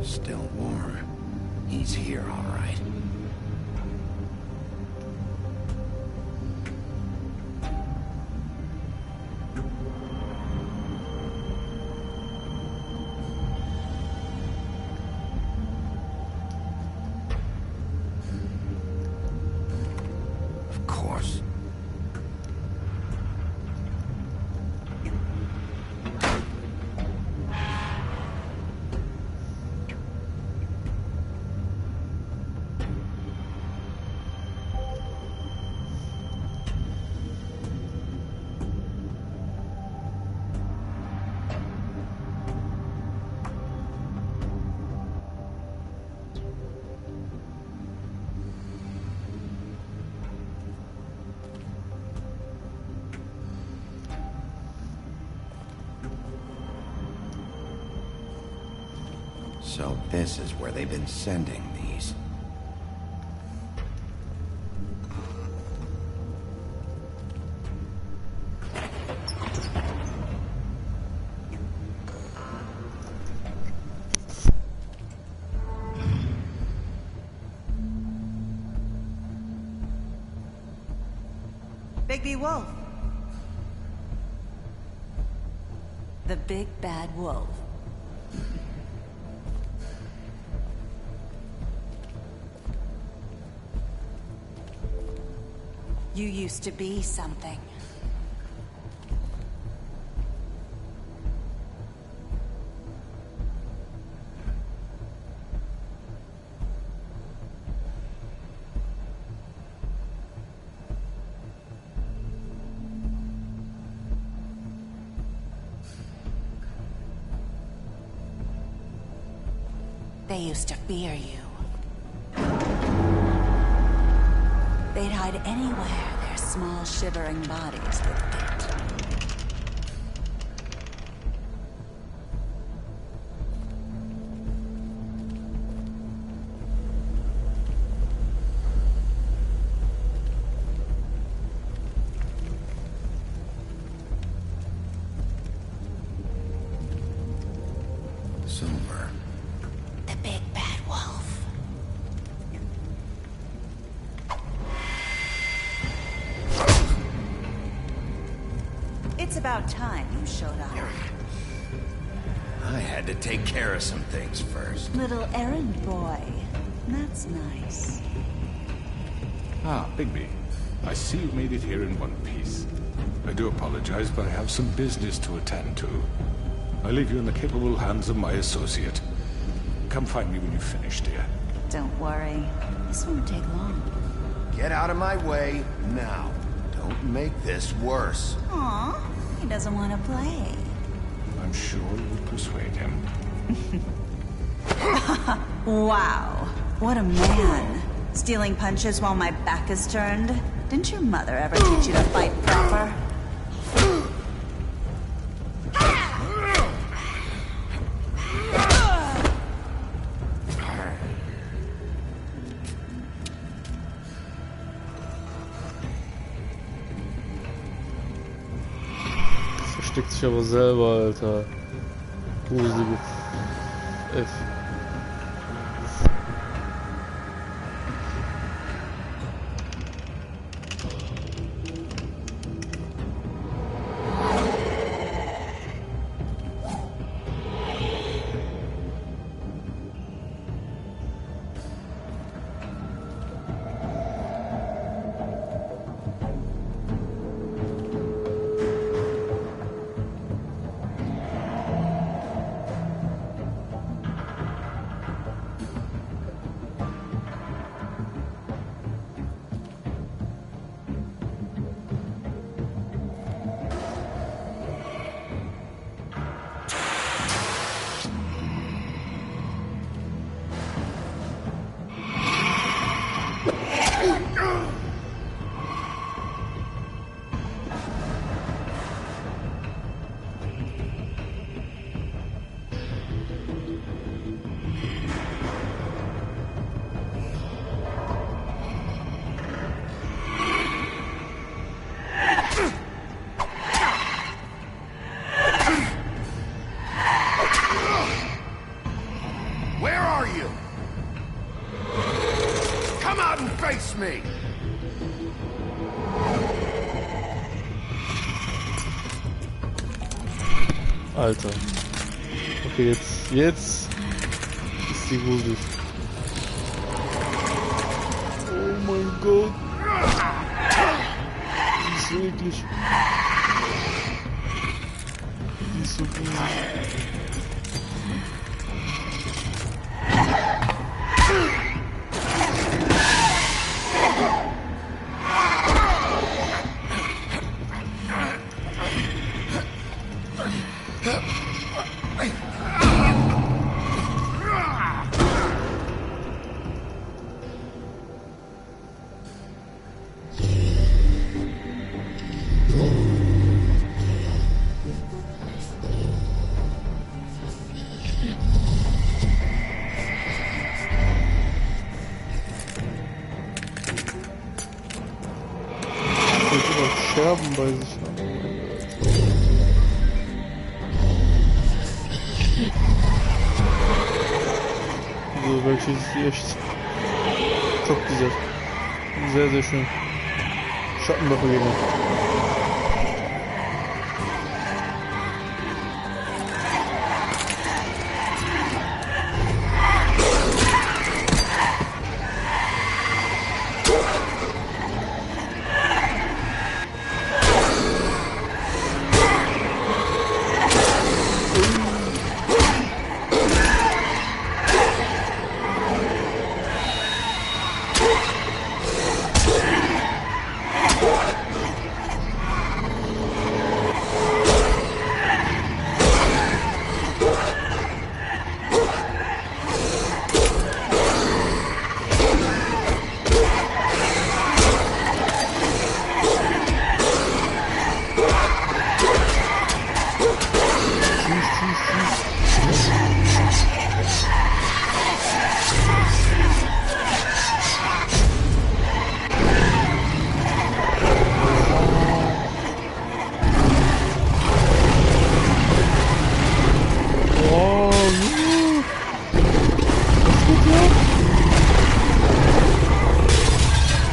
Still warm. He's here, all right. Of course. So this is where they've been sending these. Bigby Wolf. The big bad wolf. You used to be something. They used to fear you. They'd hide anywhere their small, shivering bodies would fit. Silver. The big bad wolf. It's about time you showed up. I had to take care of some things first. Little errand boy. That's nice. Ah, Bigby. I see you made it here in one piece. I do apologize, but I have some business to attend to. I leave you in the capable hands of my associate. Come find me when you've finished, dear. Don't worry. This won't take long. Get out of my way now. Don't make this worse. Aw, he doesn't want to play. I'm sure you'll persuade him. Wow, what a man. Stealing punches while my back is turned? Didn't your mother ever teach you to fight proper? Versteckt sich aber selber, Alter. Gruselige F. Me. Alter. Okay, jetzt ist die gruselig. Oh mein Gott. Die ist so eklig. Die ist so gruselig. sterben bei sich. So, welche ist echt çok güzel. Sehr, sehr schön. Schattenbewegung.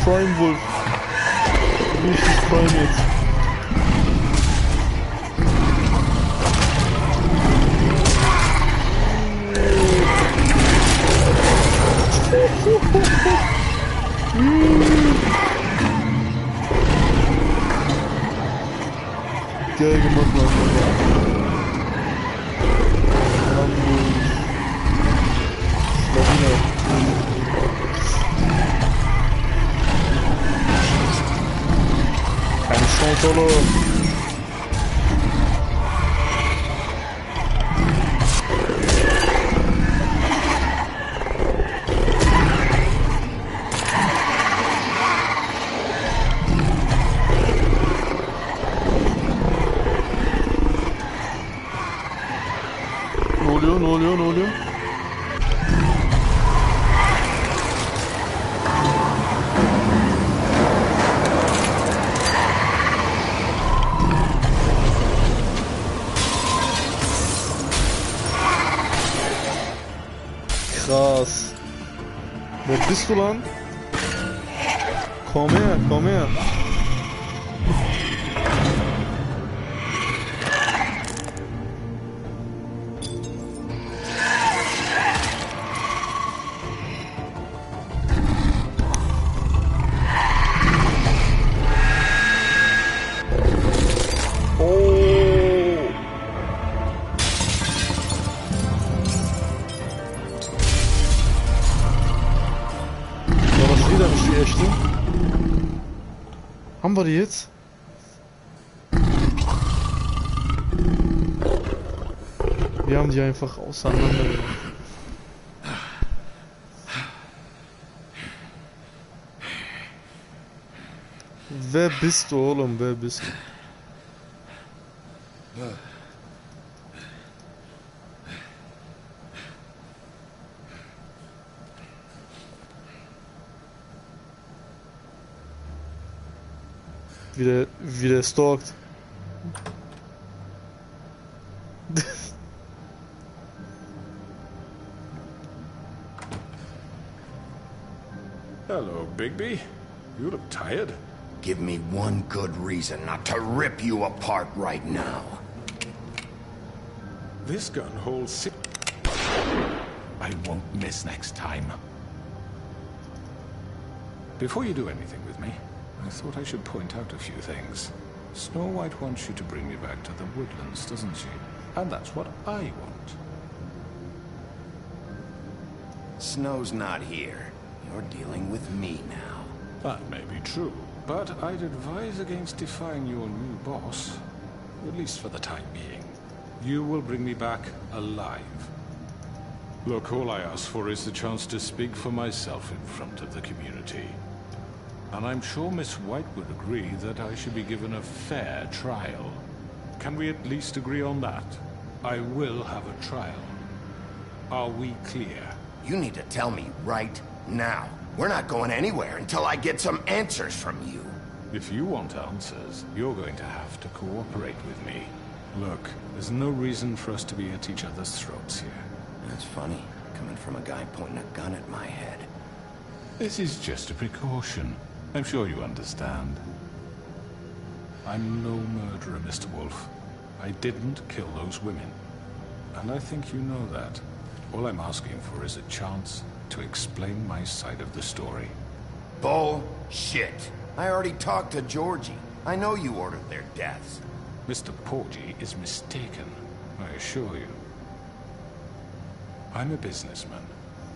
Prime Wolf. Richtig Prime jetzt. Geil gemacht, Mann. Keine Chance, Solo. Ne oluyor? Krass. Wer bist du lan? Komm her. Haben wir die jetzt? Wir haben die einfach auseinander gemacht. Wer bist du, Oğlum? Wer bist du? Wie der stalkt. Hello, Bigby. You look tired. Give me one good reason not to rip you apart right now. This gun holds 6. I won't miss next time. Before you do anything with me, I thought I should point out a few things. Snow White wants you to bring me back to the woodlands, doesn't she? And that's what I want. Snow's not here. You're dealing with me now. That may be true, but I'd advise against defying your new boss, at least for the time being. You will bring me back alive. Look, all I ask for is the chance to speak for myself in front of the community. And I'm sure Miss White would agree that I should be given a fair trial. Can we at least agree on that? I will have a trial. Are we clear? You need to tell me right now. We're not going anywhere until I get some answers from you. If you want answers, you're going to have to cooperate with me. Look, there's no reason for us to be at each other's throats here. That's funny, coming from a guy pointing a gun at my head. This is just a precaution. I'm sure you understand. I'm no murderer, Mr. Wolf. I didn't kill those women. And I think you know that. All I'm asking for is a chance to explain my side of the story. Bullshit. I already talked to Georgie. I know you ordered their deaths. Mr. Porgy is mistaken, I assure you. I'm a businessman,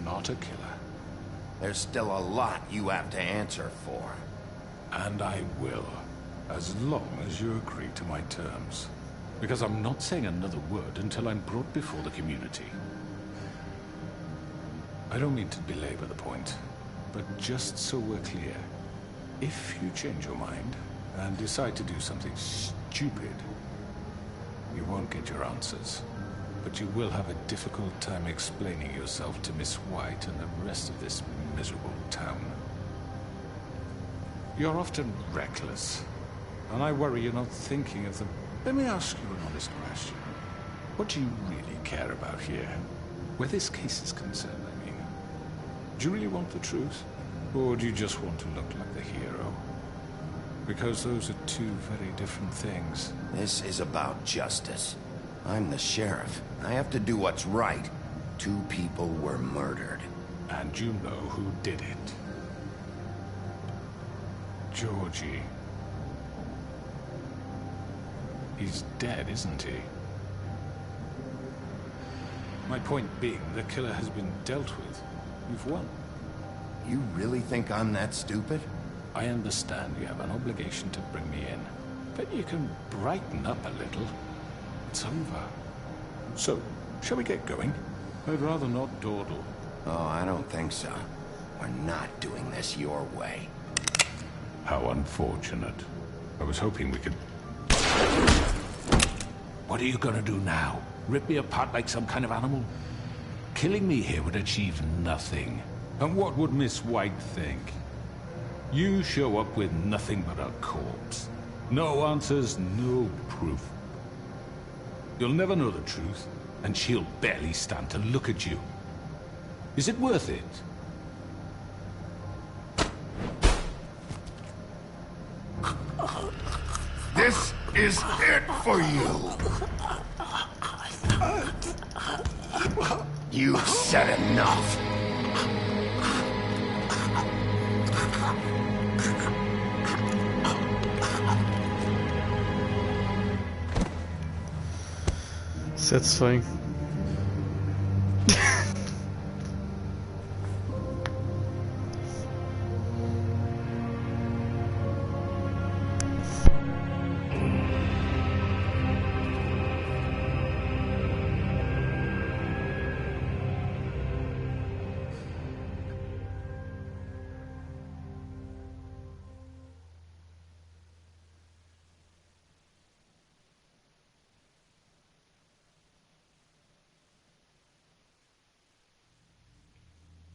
not a killer. There's still a lot you have to answer for. And I will, as long as you agree to my terms. Because I'm not saying another word until I'm brought before the community. I don't mean to belabor the point, but just so we're clear, if you change your mind and decide to do something stupid, you won't get your answers. But you will have a difficult time explaining yourself to Miss White and the rest of this miserable town. You're often reckless, and I worry you're not thinking of the... Let me ask you an honest question. What do you really care about here? Where this case is concerned, I mean. Do you really want the truth? Or do you just want to look like the hero? Because those are two very different things. This is about justice. I'm the sheriff. I have to do what's right. 2 people were murdered. And you know who did it. Georgie. He's dead, isn't he? My point being, the killer has been dealt with. You've won. You really think I'm that stupid? I understand you have an obligation to bring me in, but you can brighten up a little. It's over. So, shall we get going? I'd rather not dawdle. Oh, I don't think so. We're not doing this your way. How unfortunate. I was hoping we could... What are you gonna do now? Rip me apart like some kind of animal? Killing me here would achieve nothing. And what would Miss White think? You show up with nothing but a corpse. No answers, no proof. You'll never know the truth, and she'll barely stand to look at you. Is it worth it? This is it for you! You've said enough! Satisfying.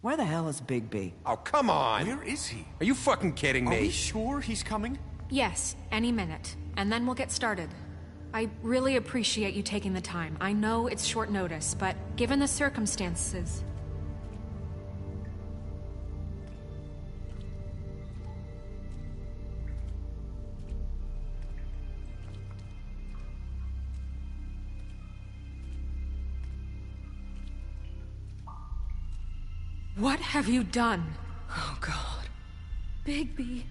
Where the hell is Bigby? Oh, come on! Where is he? Are you fucking kidding me? Are we sure he's coming? Yes, any minute. And then we'll get started. I really appreciate you taking the time. I know it's short notice, but given the circumstances... What have you done? Oh, God. Bigby.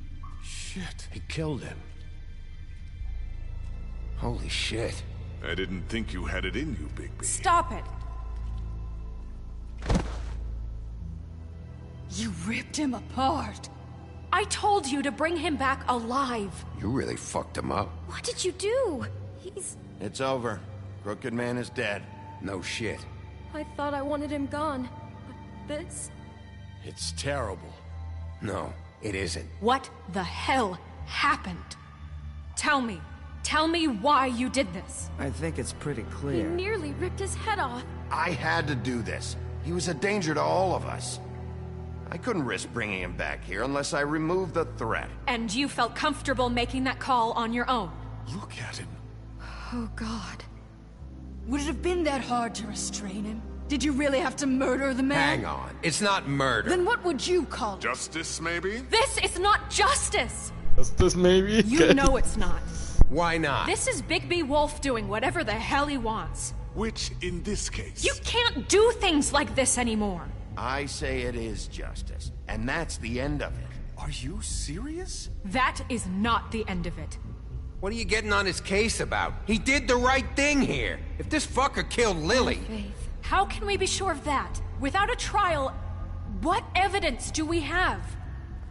Shit. He killed him. Holy shit. I didn't think you had it in you, Bigby. Stop it! You ripped him apart. I told you to bring him back alive. You really fucked him up. What did you do? He's... It's over. Crooked Man is dead. No shit. I thought I wanted him gone. But this... It's terrible. No, it isn't. What the hell happened? Tell me. Tell me why you did this. I think it's pretty He clear. nearly ripped his head off. I had to do this. He was a danger to all of us. I couldn't risk bringing him back here unless I removed the threat. And you felt comfortable making that call on your own? Look at him. Oh, God. Would it have been that hard to restrain him? Did you really have to murder the man? Hang on. It's not murder. Then what would you call it? Justice, maybe? This is not justice! Justice, maybe? You know it's not. Why not? This is Bigby Wolf doing whatever the hell he wants. Which, in this case... You can't do things like this anymore. I say it is justice, and that's the end of it. Are you serious? That is not the end of it. What are you getting on his case about? He did the right thing here. If this fucker killed Lily... How can we be sure of that? Without a trial, what evidence do we have?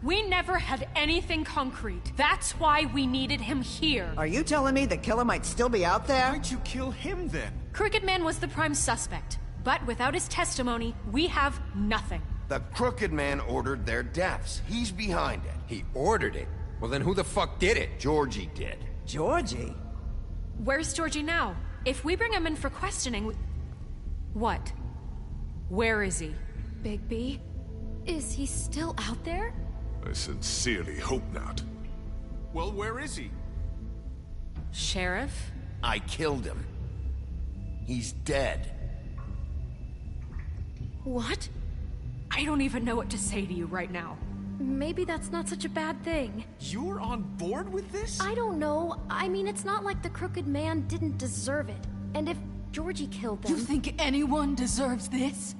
We never had anything concrete. That's why we needed him here. Are you telling me the killer might still be out there? Why'd you kill him then? Crooked Man was the prime suspect, but without his testimony, we have nothing. The Crooked Man ordered their deaths. He's behind it. He ordered it? Well, then who the fuck did it? Georgie did. Georgie? Where's Georgie now? If we bring him in for questioning... What? Where is he? Bigby? Is he still out there? I sincerely hope not. Well, where is he? Sheriff? I killed him. He's dead. What? I don't even know what to say to you right now. Maybe that's not such a bad thing. You're on board with this? I don't know. I mean, it's not like the Crooked Man didn't deserve it. And if Georgie killed them... You think anyone deserves this?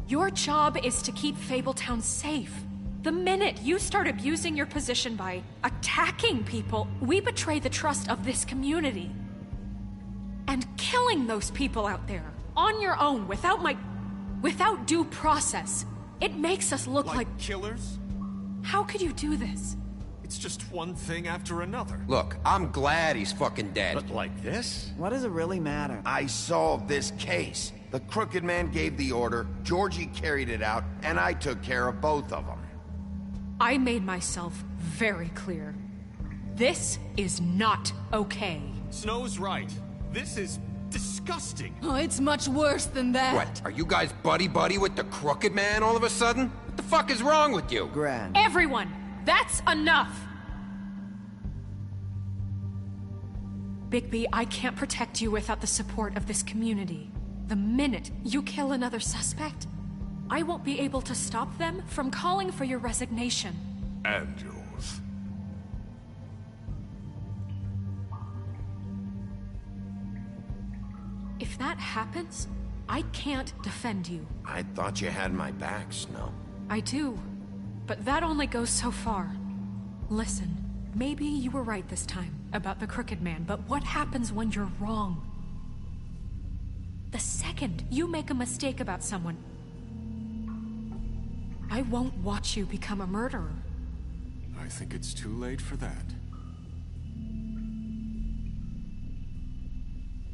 Your job is to keep Fabletown safe. The minute you start abusing your position by attacking people, we betray the trust of this community. And killing those people out there, on your own, without due process, it makes us look like killers? How could you do this? It's just one thing after another. Look, I'm glad he's fucking dead. But like this? What does it really matter? I solved this case. The Crooked Man gave the order, Georgie carried it out, and I took care of both of them. I made myself very clear. This is not okay. Snow's right. This is disgusting. Oh, it's much worse than that. What, are you guys buddy-buddy with the Crooked Man all of a sudden? What the fuck is wrong with you? Gran. Everyone! That's enough! Bigby, I can't protect you without the support of this community. The minute you kill another suspect, I won't be able to stop them from calling for your resignation. And yours. If that happens, I can't defend you. I thought you had my back, Snow. I do, but that only goes so far. Listen, maybe you were right this time about the Crooked Man, but what happens when you're wrong? The second you make a mistake about someone, I won't watch you become a murderer. I think it's too late for that.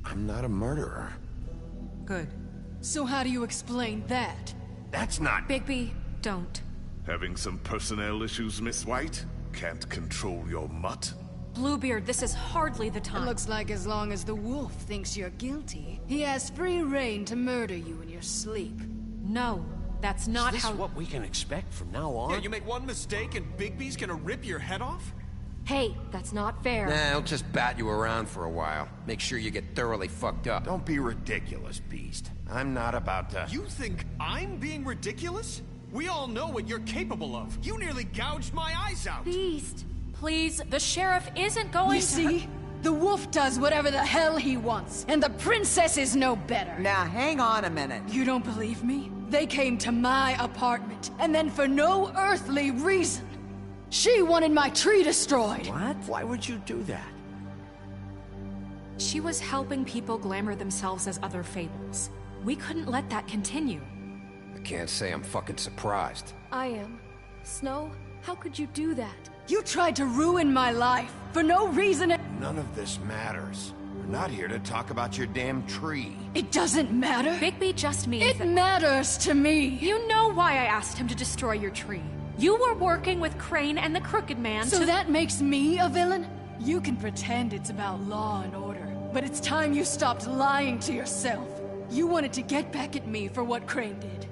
I'm not a murderer. Good. So how do you explain that? That's not... Bigby, don't. Having some personnel issues, Miss White? Can't control your mutt? Bluebeard, this is hardly the time. It looks like as long as the wolf thinks you're guilty, he has free reign to murder you in your sleep. No, that's not Is this how... what we can expect from now on? Yeah, you make one mistake and Bigby's gonna rip your head off? Hey, that's not fair. Nah, I'll just bat you around for a while. Make sure you get thoroughly fucked up. Don't be ridiculous, Beast. I'm not about to... You think I'm being ridiculous? We all know what you're capable of. You nearly gouged my eyes out. Beast. Please, the sheriff isn't going You see? The wolf does whatever the hell he wants, and the princess is no better. Now, hang on a minute. You don't believe me? They came to my apartment, and then for no earthly reason, she wanted my tree destroyed. What? Why would you do that? She was helping people glamour themselves as other fables. We couldn't let that continue. I can't say I'm fucking surprised. I am. Snow, how could you do that? You tried to ruin my life for no reason. None of this matters. We're not here to talk about your damn tree. It doesn't matter. Bigby just means It matters to me. You know why I asked him to destroy your tree. You were working with Crane and the Crooked Man So that makes me a villain? You can pretend it's about law and order, but it's time you stopped lying to yourself. You wanted to get back at me for what Crane did.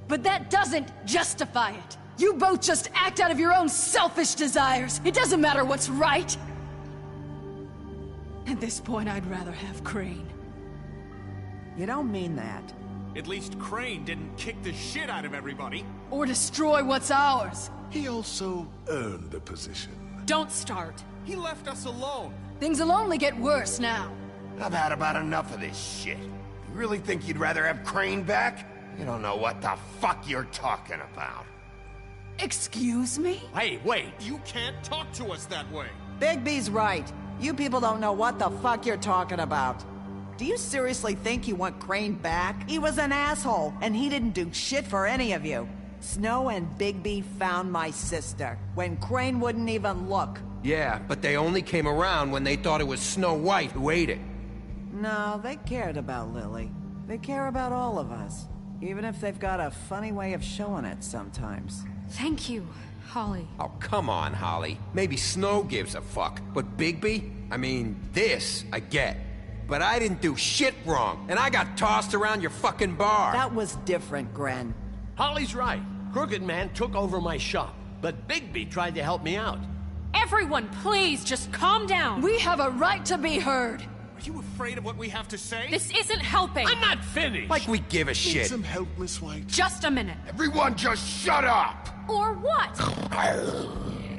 But that doesn't justify it. You both just act out of your own selfish desires. It doesn't matter what's right. At this point, I'd rather have Crane. You don't mean that. At least Crane didn't kick the shit out of everybody. Or destroy what's ours. He also earned the position. Don't start. He left us alone. Things will only get worse now. I've had about enough of this shit. You really think you'd rather have Crane back? You don't know what the fuck you're talking about. Excuse me? Hey, wait. You can't talk to us that way. Bigby's right. You people don't know what the fuck you're talking about. Do you seriously think you want Crane back? He was an asshole, and he didn't do shit for any of you. Snow and Bigby found my sister, when Crane wouldn't even look. Yeah, but they only came around when they thought it was Snow White who ate it. No, they cared about Lily. They care about all of us. Even if they've got a funny way of showing it sometimes. Thank you, Holly. Oh, come on, Holly. Maybe Snow gives a fuck, but Bigby? I mean, this I get. But I didn't do shit wrong, and I got tossed around your fucking bar. That was different, Gren. Holly's right. Crooked Man took over my shop, but Bigby tried to help me out. Everyone, please, just calm down. We have a right to be heard. Are you afraid of what we have to say? This isn't helping. I'm not finished. Like we give a Need shit. some help, Miss White? Just a minute. Everyone just shut up! Or what?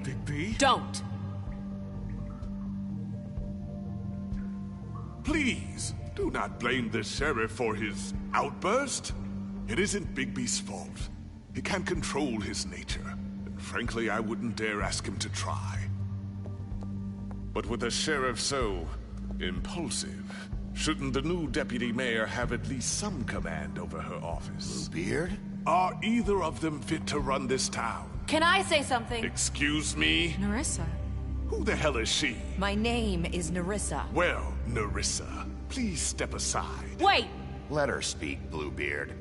Bigby? Don't. Please, do not blame the sheriff for his outburst. It isn't Bigby's fault. He can't control his nature, and frankly, I wouldn't dare ask him to try. But with a sheriff so impulsive, shouldn't the new deputy mayor have at least some command over her office? Bluebeard? Are either of them fit to run this town? Can I say something? Excuse me? Nerissa. Who the hell is she? My name is Nerissa. Well, Nerissa, please step aside. Wait! Let her speak, Bluebeard.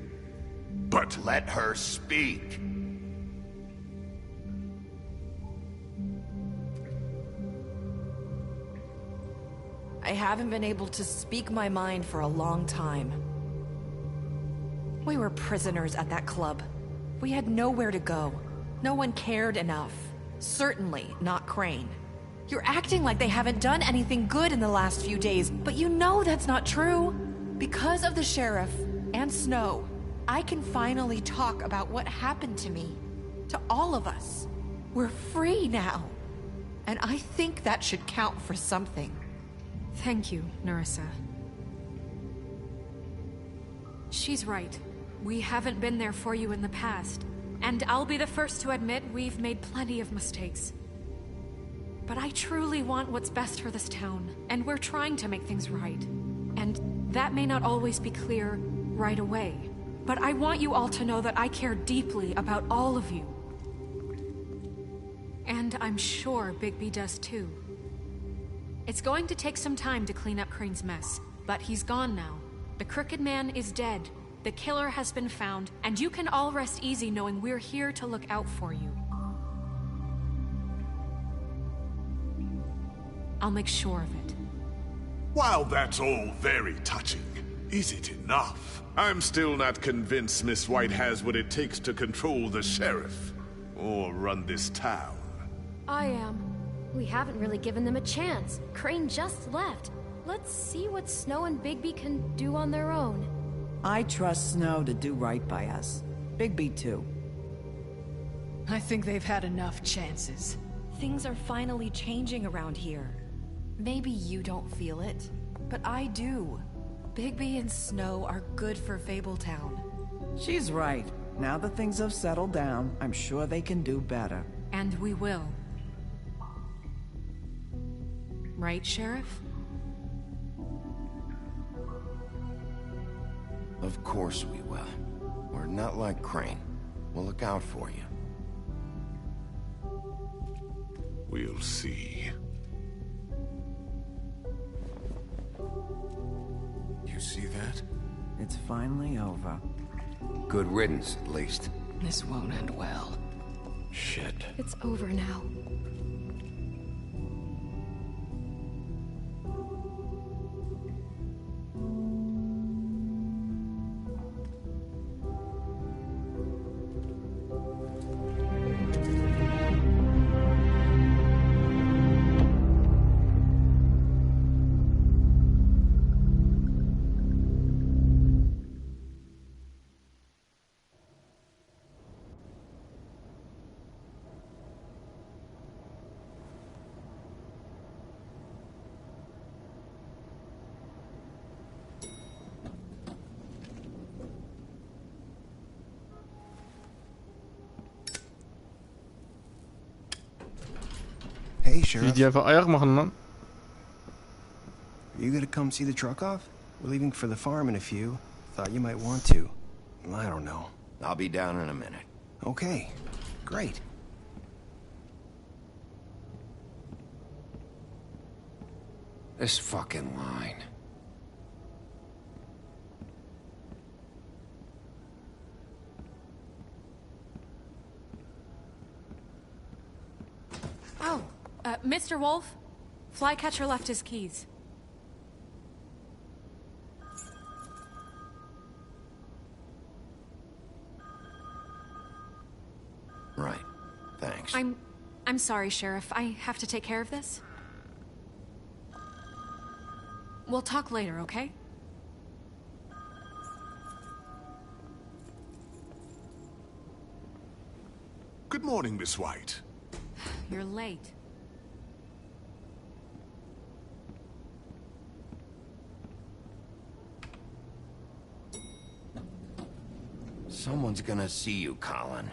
But let her speak. I haven't been able to speak my mind for a long time. We were prisoners at that club. We had nowhere to go. No one cared enough. Certainly not Crane. You're acting like they haven't done anything good in the last few days, but you know that's not true. Because of the sheriff and Snow, I can finally talk about what happened to me. To all of us. We're free now. And I think that should count for something. Thank you, Nerissa. She's right. We haven't been there for you in the past. And I'll be the first to admit we've made plenty of mistakes. But I truly want what's best for this town, and we're trying to make things right. And that may not always be clear right away. But I want you all to know that I care deeply about all of you. And I'm sure Bigby does too. It's going to take some time to clean up Crane's mess, but he's gone now. The Crooked Man is dead, the killer has been found, and you can all rest easy knowing we're here to look out for you. I'll make sure of it. while that's all very touching, is it enough? I'm still not convinced Miss White has what it takes to control the sheriff, or run this town. I am. We haven't really given them a chance. Crane just left. Let's see what Snow and Bigby can do on their own. I trust Snow to do right by us. Bigby too. I think they've had enough chances. Things are finally changing around here. Maybe you don't feel it, but I do. Bigby and Snow are good for Fabletown. She's right. Now that things have settled down, I'm sure they can do better. And we will. Right, Sheriff? Of course we will. We're not like Crane. We'll look out for you. We'll see. You see that? It's finally over. Good riddance, at least. This won't end well. Shit. It's over now. Hey, Wie Sheriff. die einfach Eier machen, ne? Are you gonna come see the truck off? We're leaving for the farm in a few. Thought you might want to. I don't know. I'll be down in a minute. Okay, great. This fucking line. Oh, Mr. Wolf? Flycatcher left his keys. Right. Thanks. I'm sorry, Sheriff. I have to take care of this. We'll talk later, okay? Good morning, Miss White. You're late. Someone's gonna see you, Colin.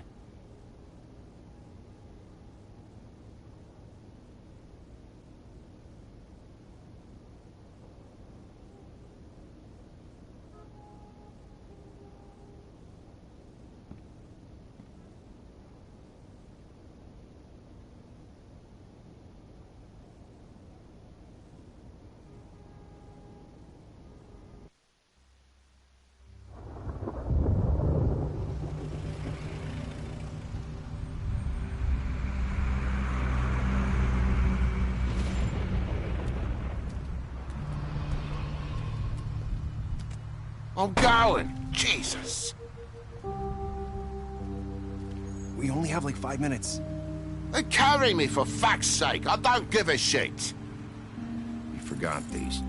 I'm going. Jesus. We only have like 5 minutes. They carry me for fuck's sake. I don't give a shit. You forgot these.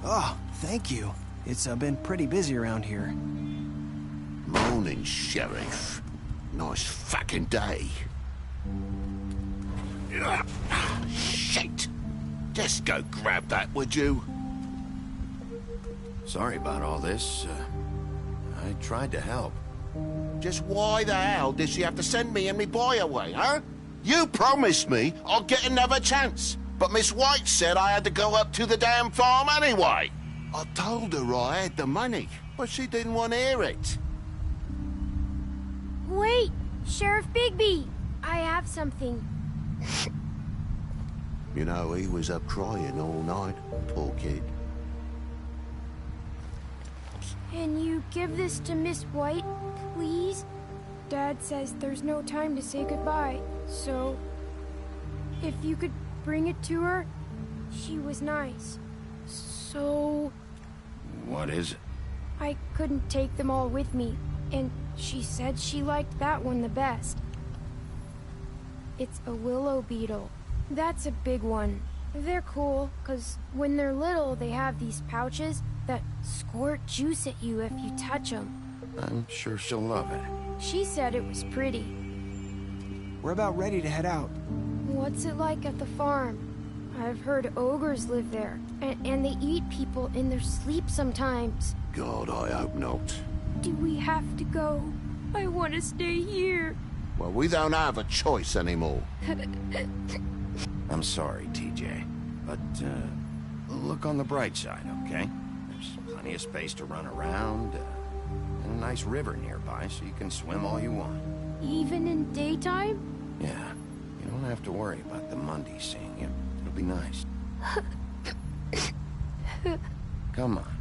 Oh, thank you. It's been pretty busy around here. Morning, Sheriff. Nice fucking day. Ugh, shit. Just go grab that, would you? Sorry about all this. I tried to help. Just why the hell did she have to send me and me boy away, huh? You promised me I'd get another chance, but Miss White said I had to go up to the damn farm anyway. I told her I had the money, but she didn't want to hear it. Wait, Sheriff Bigby, I have something. You know, he was up crying all night, poor kid. Can you give this to Miss White, please? Dad says there's no time to say goodbye, so if you could bring it to her, she was nice. So What is it? I couldn't take them all with me, and she said she liked that one the best. It's a willow beetle. That's a big one. They're cool, 'cause when they're little, they have these pouches that squirt juice at you if you touch them. I'm sure she'll love it. She said it was pretty. We're about ready to head out. What's it like at the farm? I've heard ogres live there, and they eat people in their sleep sometimes. God, I hope not. Do we have to go? I want to stay here. Well, we don't have a choice anymore. I'm sorry, TJ. But, look on the bright side, okay? There's plenty of space to run around, and a nice river nearby, so you can swim all you want. Even in daytime? Yeah, you don't have to worry about the Mundy seeing you. It'll be nice. Come on.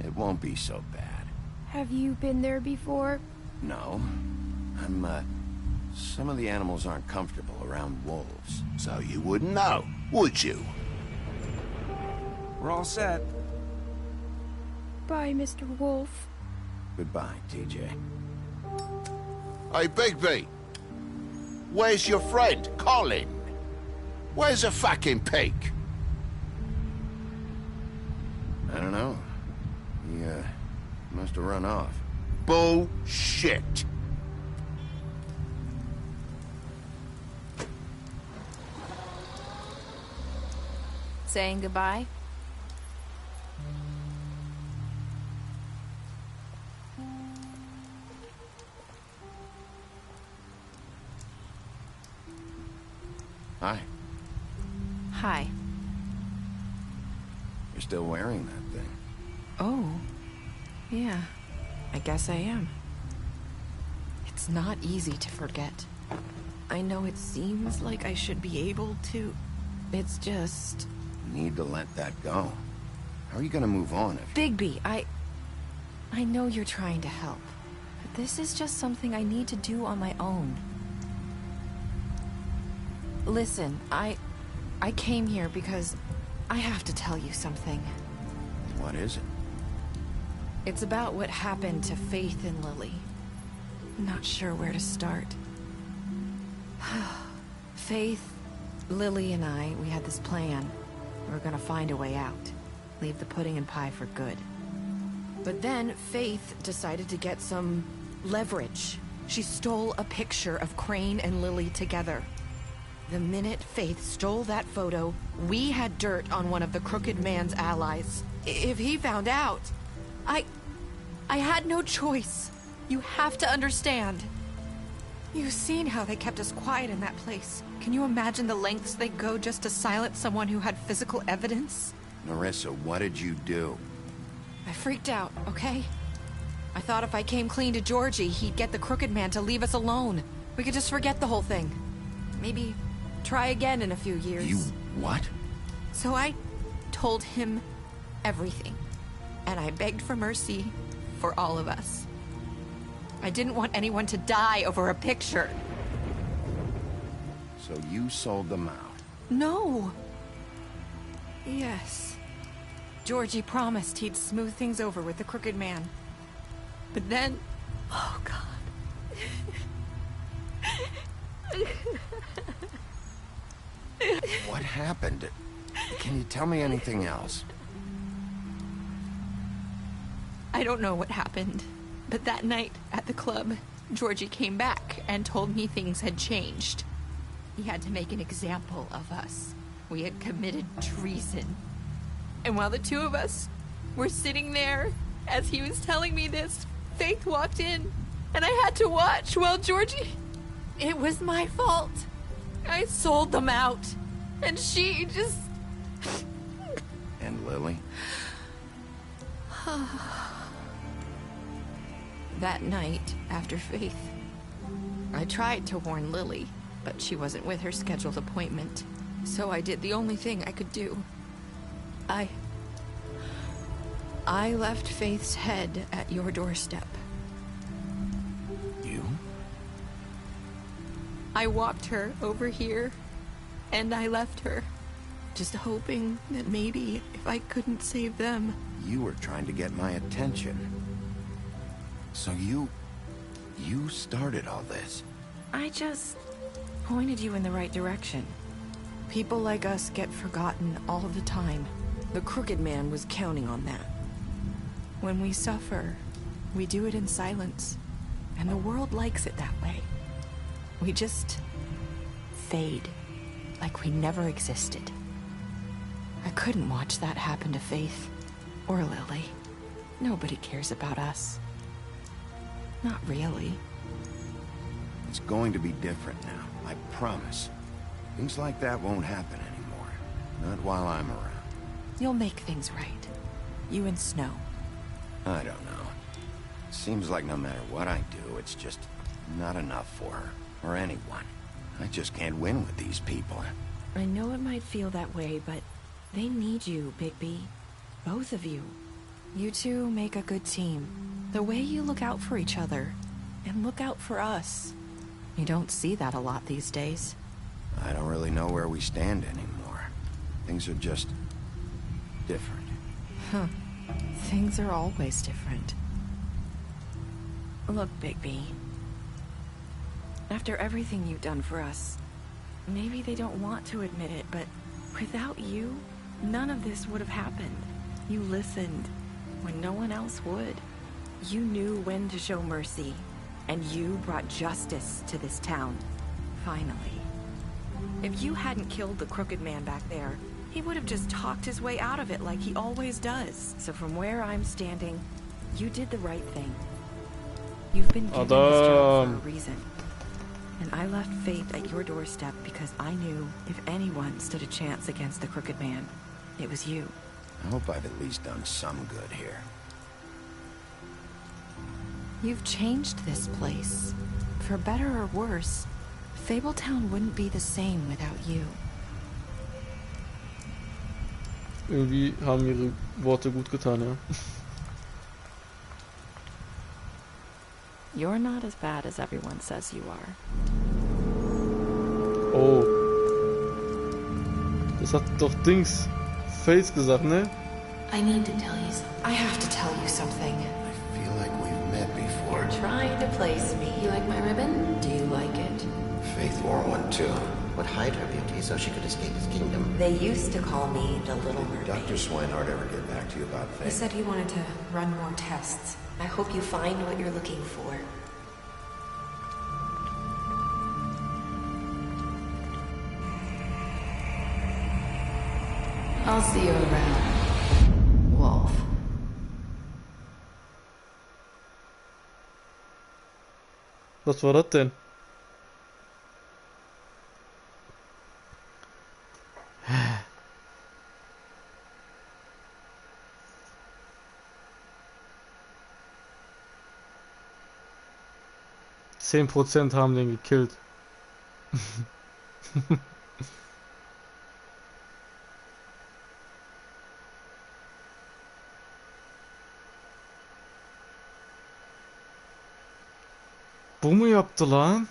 It won't be so bad. Have you been there before? No. Some of the animals aren't comfortable around wolves. So you wouldn't know, would you? We're all set. Bye, Mr. Wolf. Goodbye, TJ. Hey, Bigby. Where's your friend, Colin? Where's the fucking pig? I don't know. He, must have run off. Bullshit. Saying goodbye? Hi. Hi. You're still wearing that thing. Oh. Yeah. I guess I am. It's not easy to forget. I know it seems like I should be able to. It's just... You need to let that go. How are you gonna move on if... Bigby, I know you're trying to help. But this is just something I need to do on my own. Listen, I came here because I have to tell you something. What is it? It's about what happened to Faith and Lily. I'm not sure where to start. Faith, Lily, and I, we had this plan. We were gonna find a way out. Leave the pudding and pie for good. But then Faith decided to get some leverage. She stole a picture of Crane and Lily together. The minute Faith stole that photo, we had dirt on one of the Crooked Man's allies. If he found out, I had no choice. You have to understand. You've seen how they kept us quiet in that place. Can you imagine the lengths they'd go just to silence someone who had physical evidence? Narissa, what did you do? I freaked out, okay? I thought if I came clean to Georgie, he'd get the Crooked Man to leave us alone. We could just forget the whole thing. Maybe try again in a few years. You what? So I told him everything. And I begged for mercy for all of us. I didn't want anyone to die over a picture. So you sold them out? No. Yes. Georgie promised he'd smooth things over with the Crooked Man. But then... Oh, God. What happened? Can you tell me anything else? I don't know what happened. But that night at the club, Georgie came back and told me things had changed. He had to make an example of us. We had committed treason. And while the two of us were sitting there, as he was telling me this, Faith walked in, and I had to watch while Georgie... It was my fault. I sold them out, and she just... And Lily? That night, after Faith, I tried to warn Lily, but she wasn't with her scheduled appointment. So I did the only thing I could do. I left Faith's head at your doorstep. You? I walked her over here, and I left her, just hoping that maybe if I couldn't save them... You were trying to get my attention. So you started all this? I just pointed you in the right direction. People like us get forgotten all the time. The Crooked Man was counting on that. When we suffer, we do it in silence. And the world likes it that way. We just fade, like we never existed. I couldn't watch that happen to Faith, or Lily. Nobody cares about us. Not really. It's going to be different now, I promise. Things like that won't happen anymore. Not while I'm around. You'll make things right. You and Snow. I don't know. Seems like no matter what I do, it's just not enough for her, or anyone. I just can't win with these people. I know it might feel that way, but they need you, Bigby. Both of you. You two make a good team. The way you look out for each other, and look out for us. You don't see that a lot these days. I don't really know where we stand anymore. Things are just... different. Huh. Things are always different. Look, Bigby. After everything you've done for us, maybe they don't want to admit it, but without you, none of this would have happened. You listened when no one else would. You knew when to show mercy, and you brought justice to this town. Finally. If you hadn't killed the Crooked Man back there, he would have just talked his way out of it like he always does. So from where I'm standing, you did the right thing. You've been given this job for a reason. And I left Faith at your doorstep because I knew if anyone stood a chance against the Crooked Man, it was you. I hope I've at least done some good here. You've changed this place. For better or worse, Fabletown wouldn't be the same without you. Irgendwie haben ihre Worte gut getan, ja. You're not as bad as everyone says you are. Oh. Das hat doch Dings Faith gesagt, ne? I need to tell you something. I have to tell you something. I feel like we've met before. You're trying to place me. You like my ribbon? Do you like it? Faith wore one too. Would hide her beauty so she could escape his kingdom. They used to call me the Little Mermaid. Did Dr. Swinehart ever get back to you about Faith? He said he wanted to run more tests. I hope you find what you're looking for. I'll see you around, Wolf. Was war das denn? %10 haben den gekillt. Bu mu yaptı lan?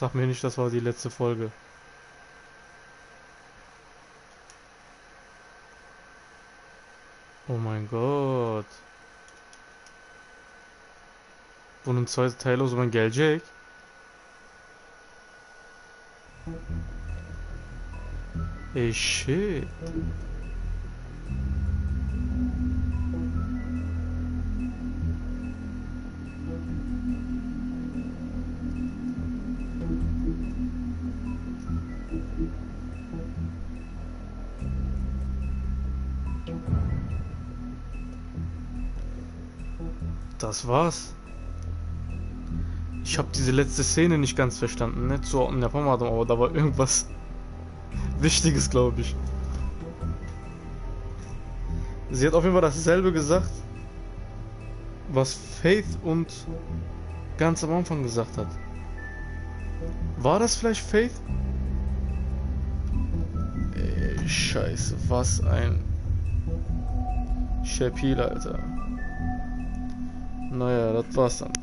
Sag mir nicht, das war die letzte Folge. Oh mein Gott. Bunun zweite Teil o zaman gelecek. Shit. Das war's. Ich habe diese letzte Szene nicht ganz verstanden, nicht zuordnen yapamadım, aber da war irgendwas Wichtiges, glaube ich. Sie hat auf jeden Fall dasselbe gesagt, was Faith und ganz am Anfang gesagt hat. War das vielleicht Faith? Ey, scheiße, was ein Schapil, Alter. Naja, das war's dann.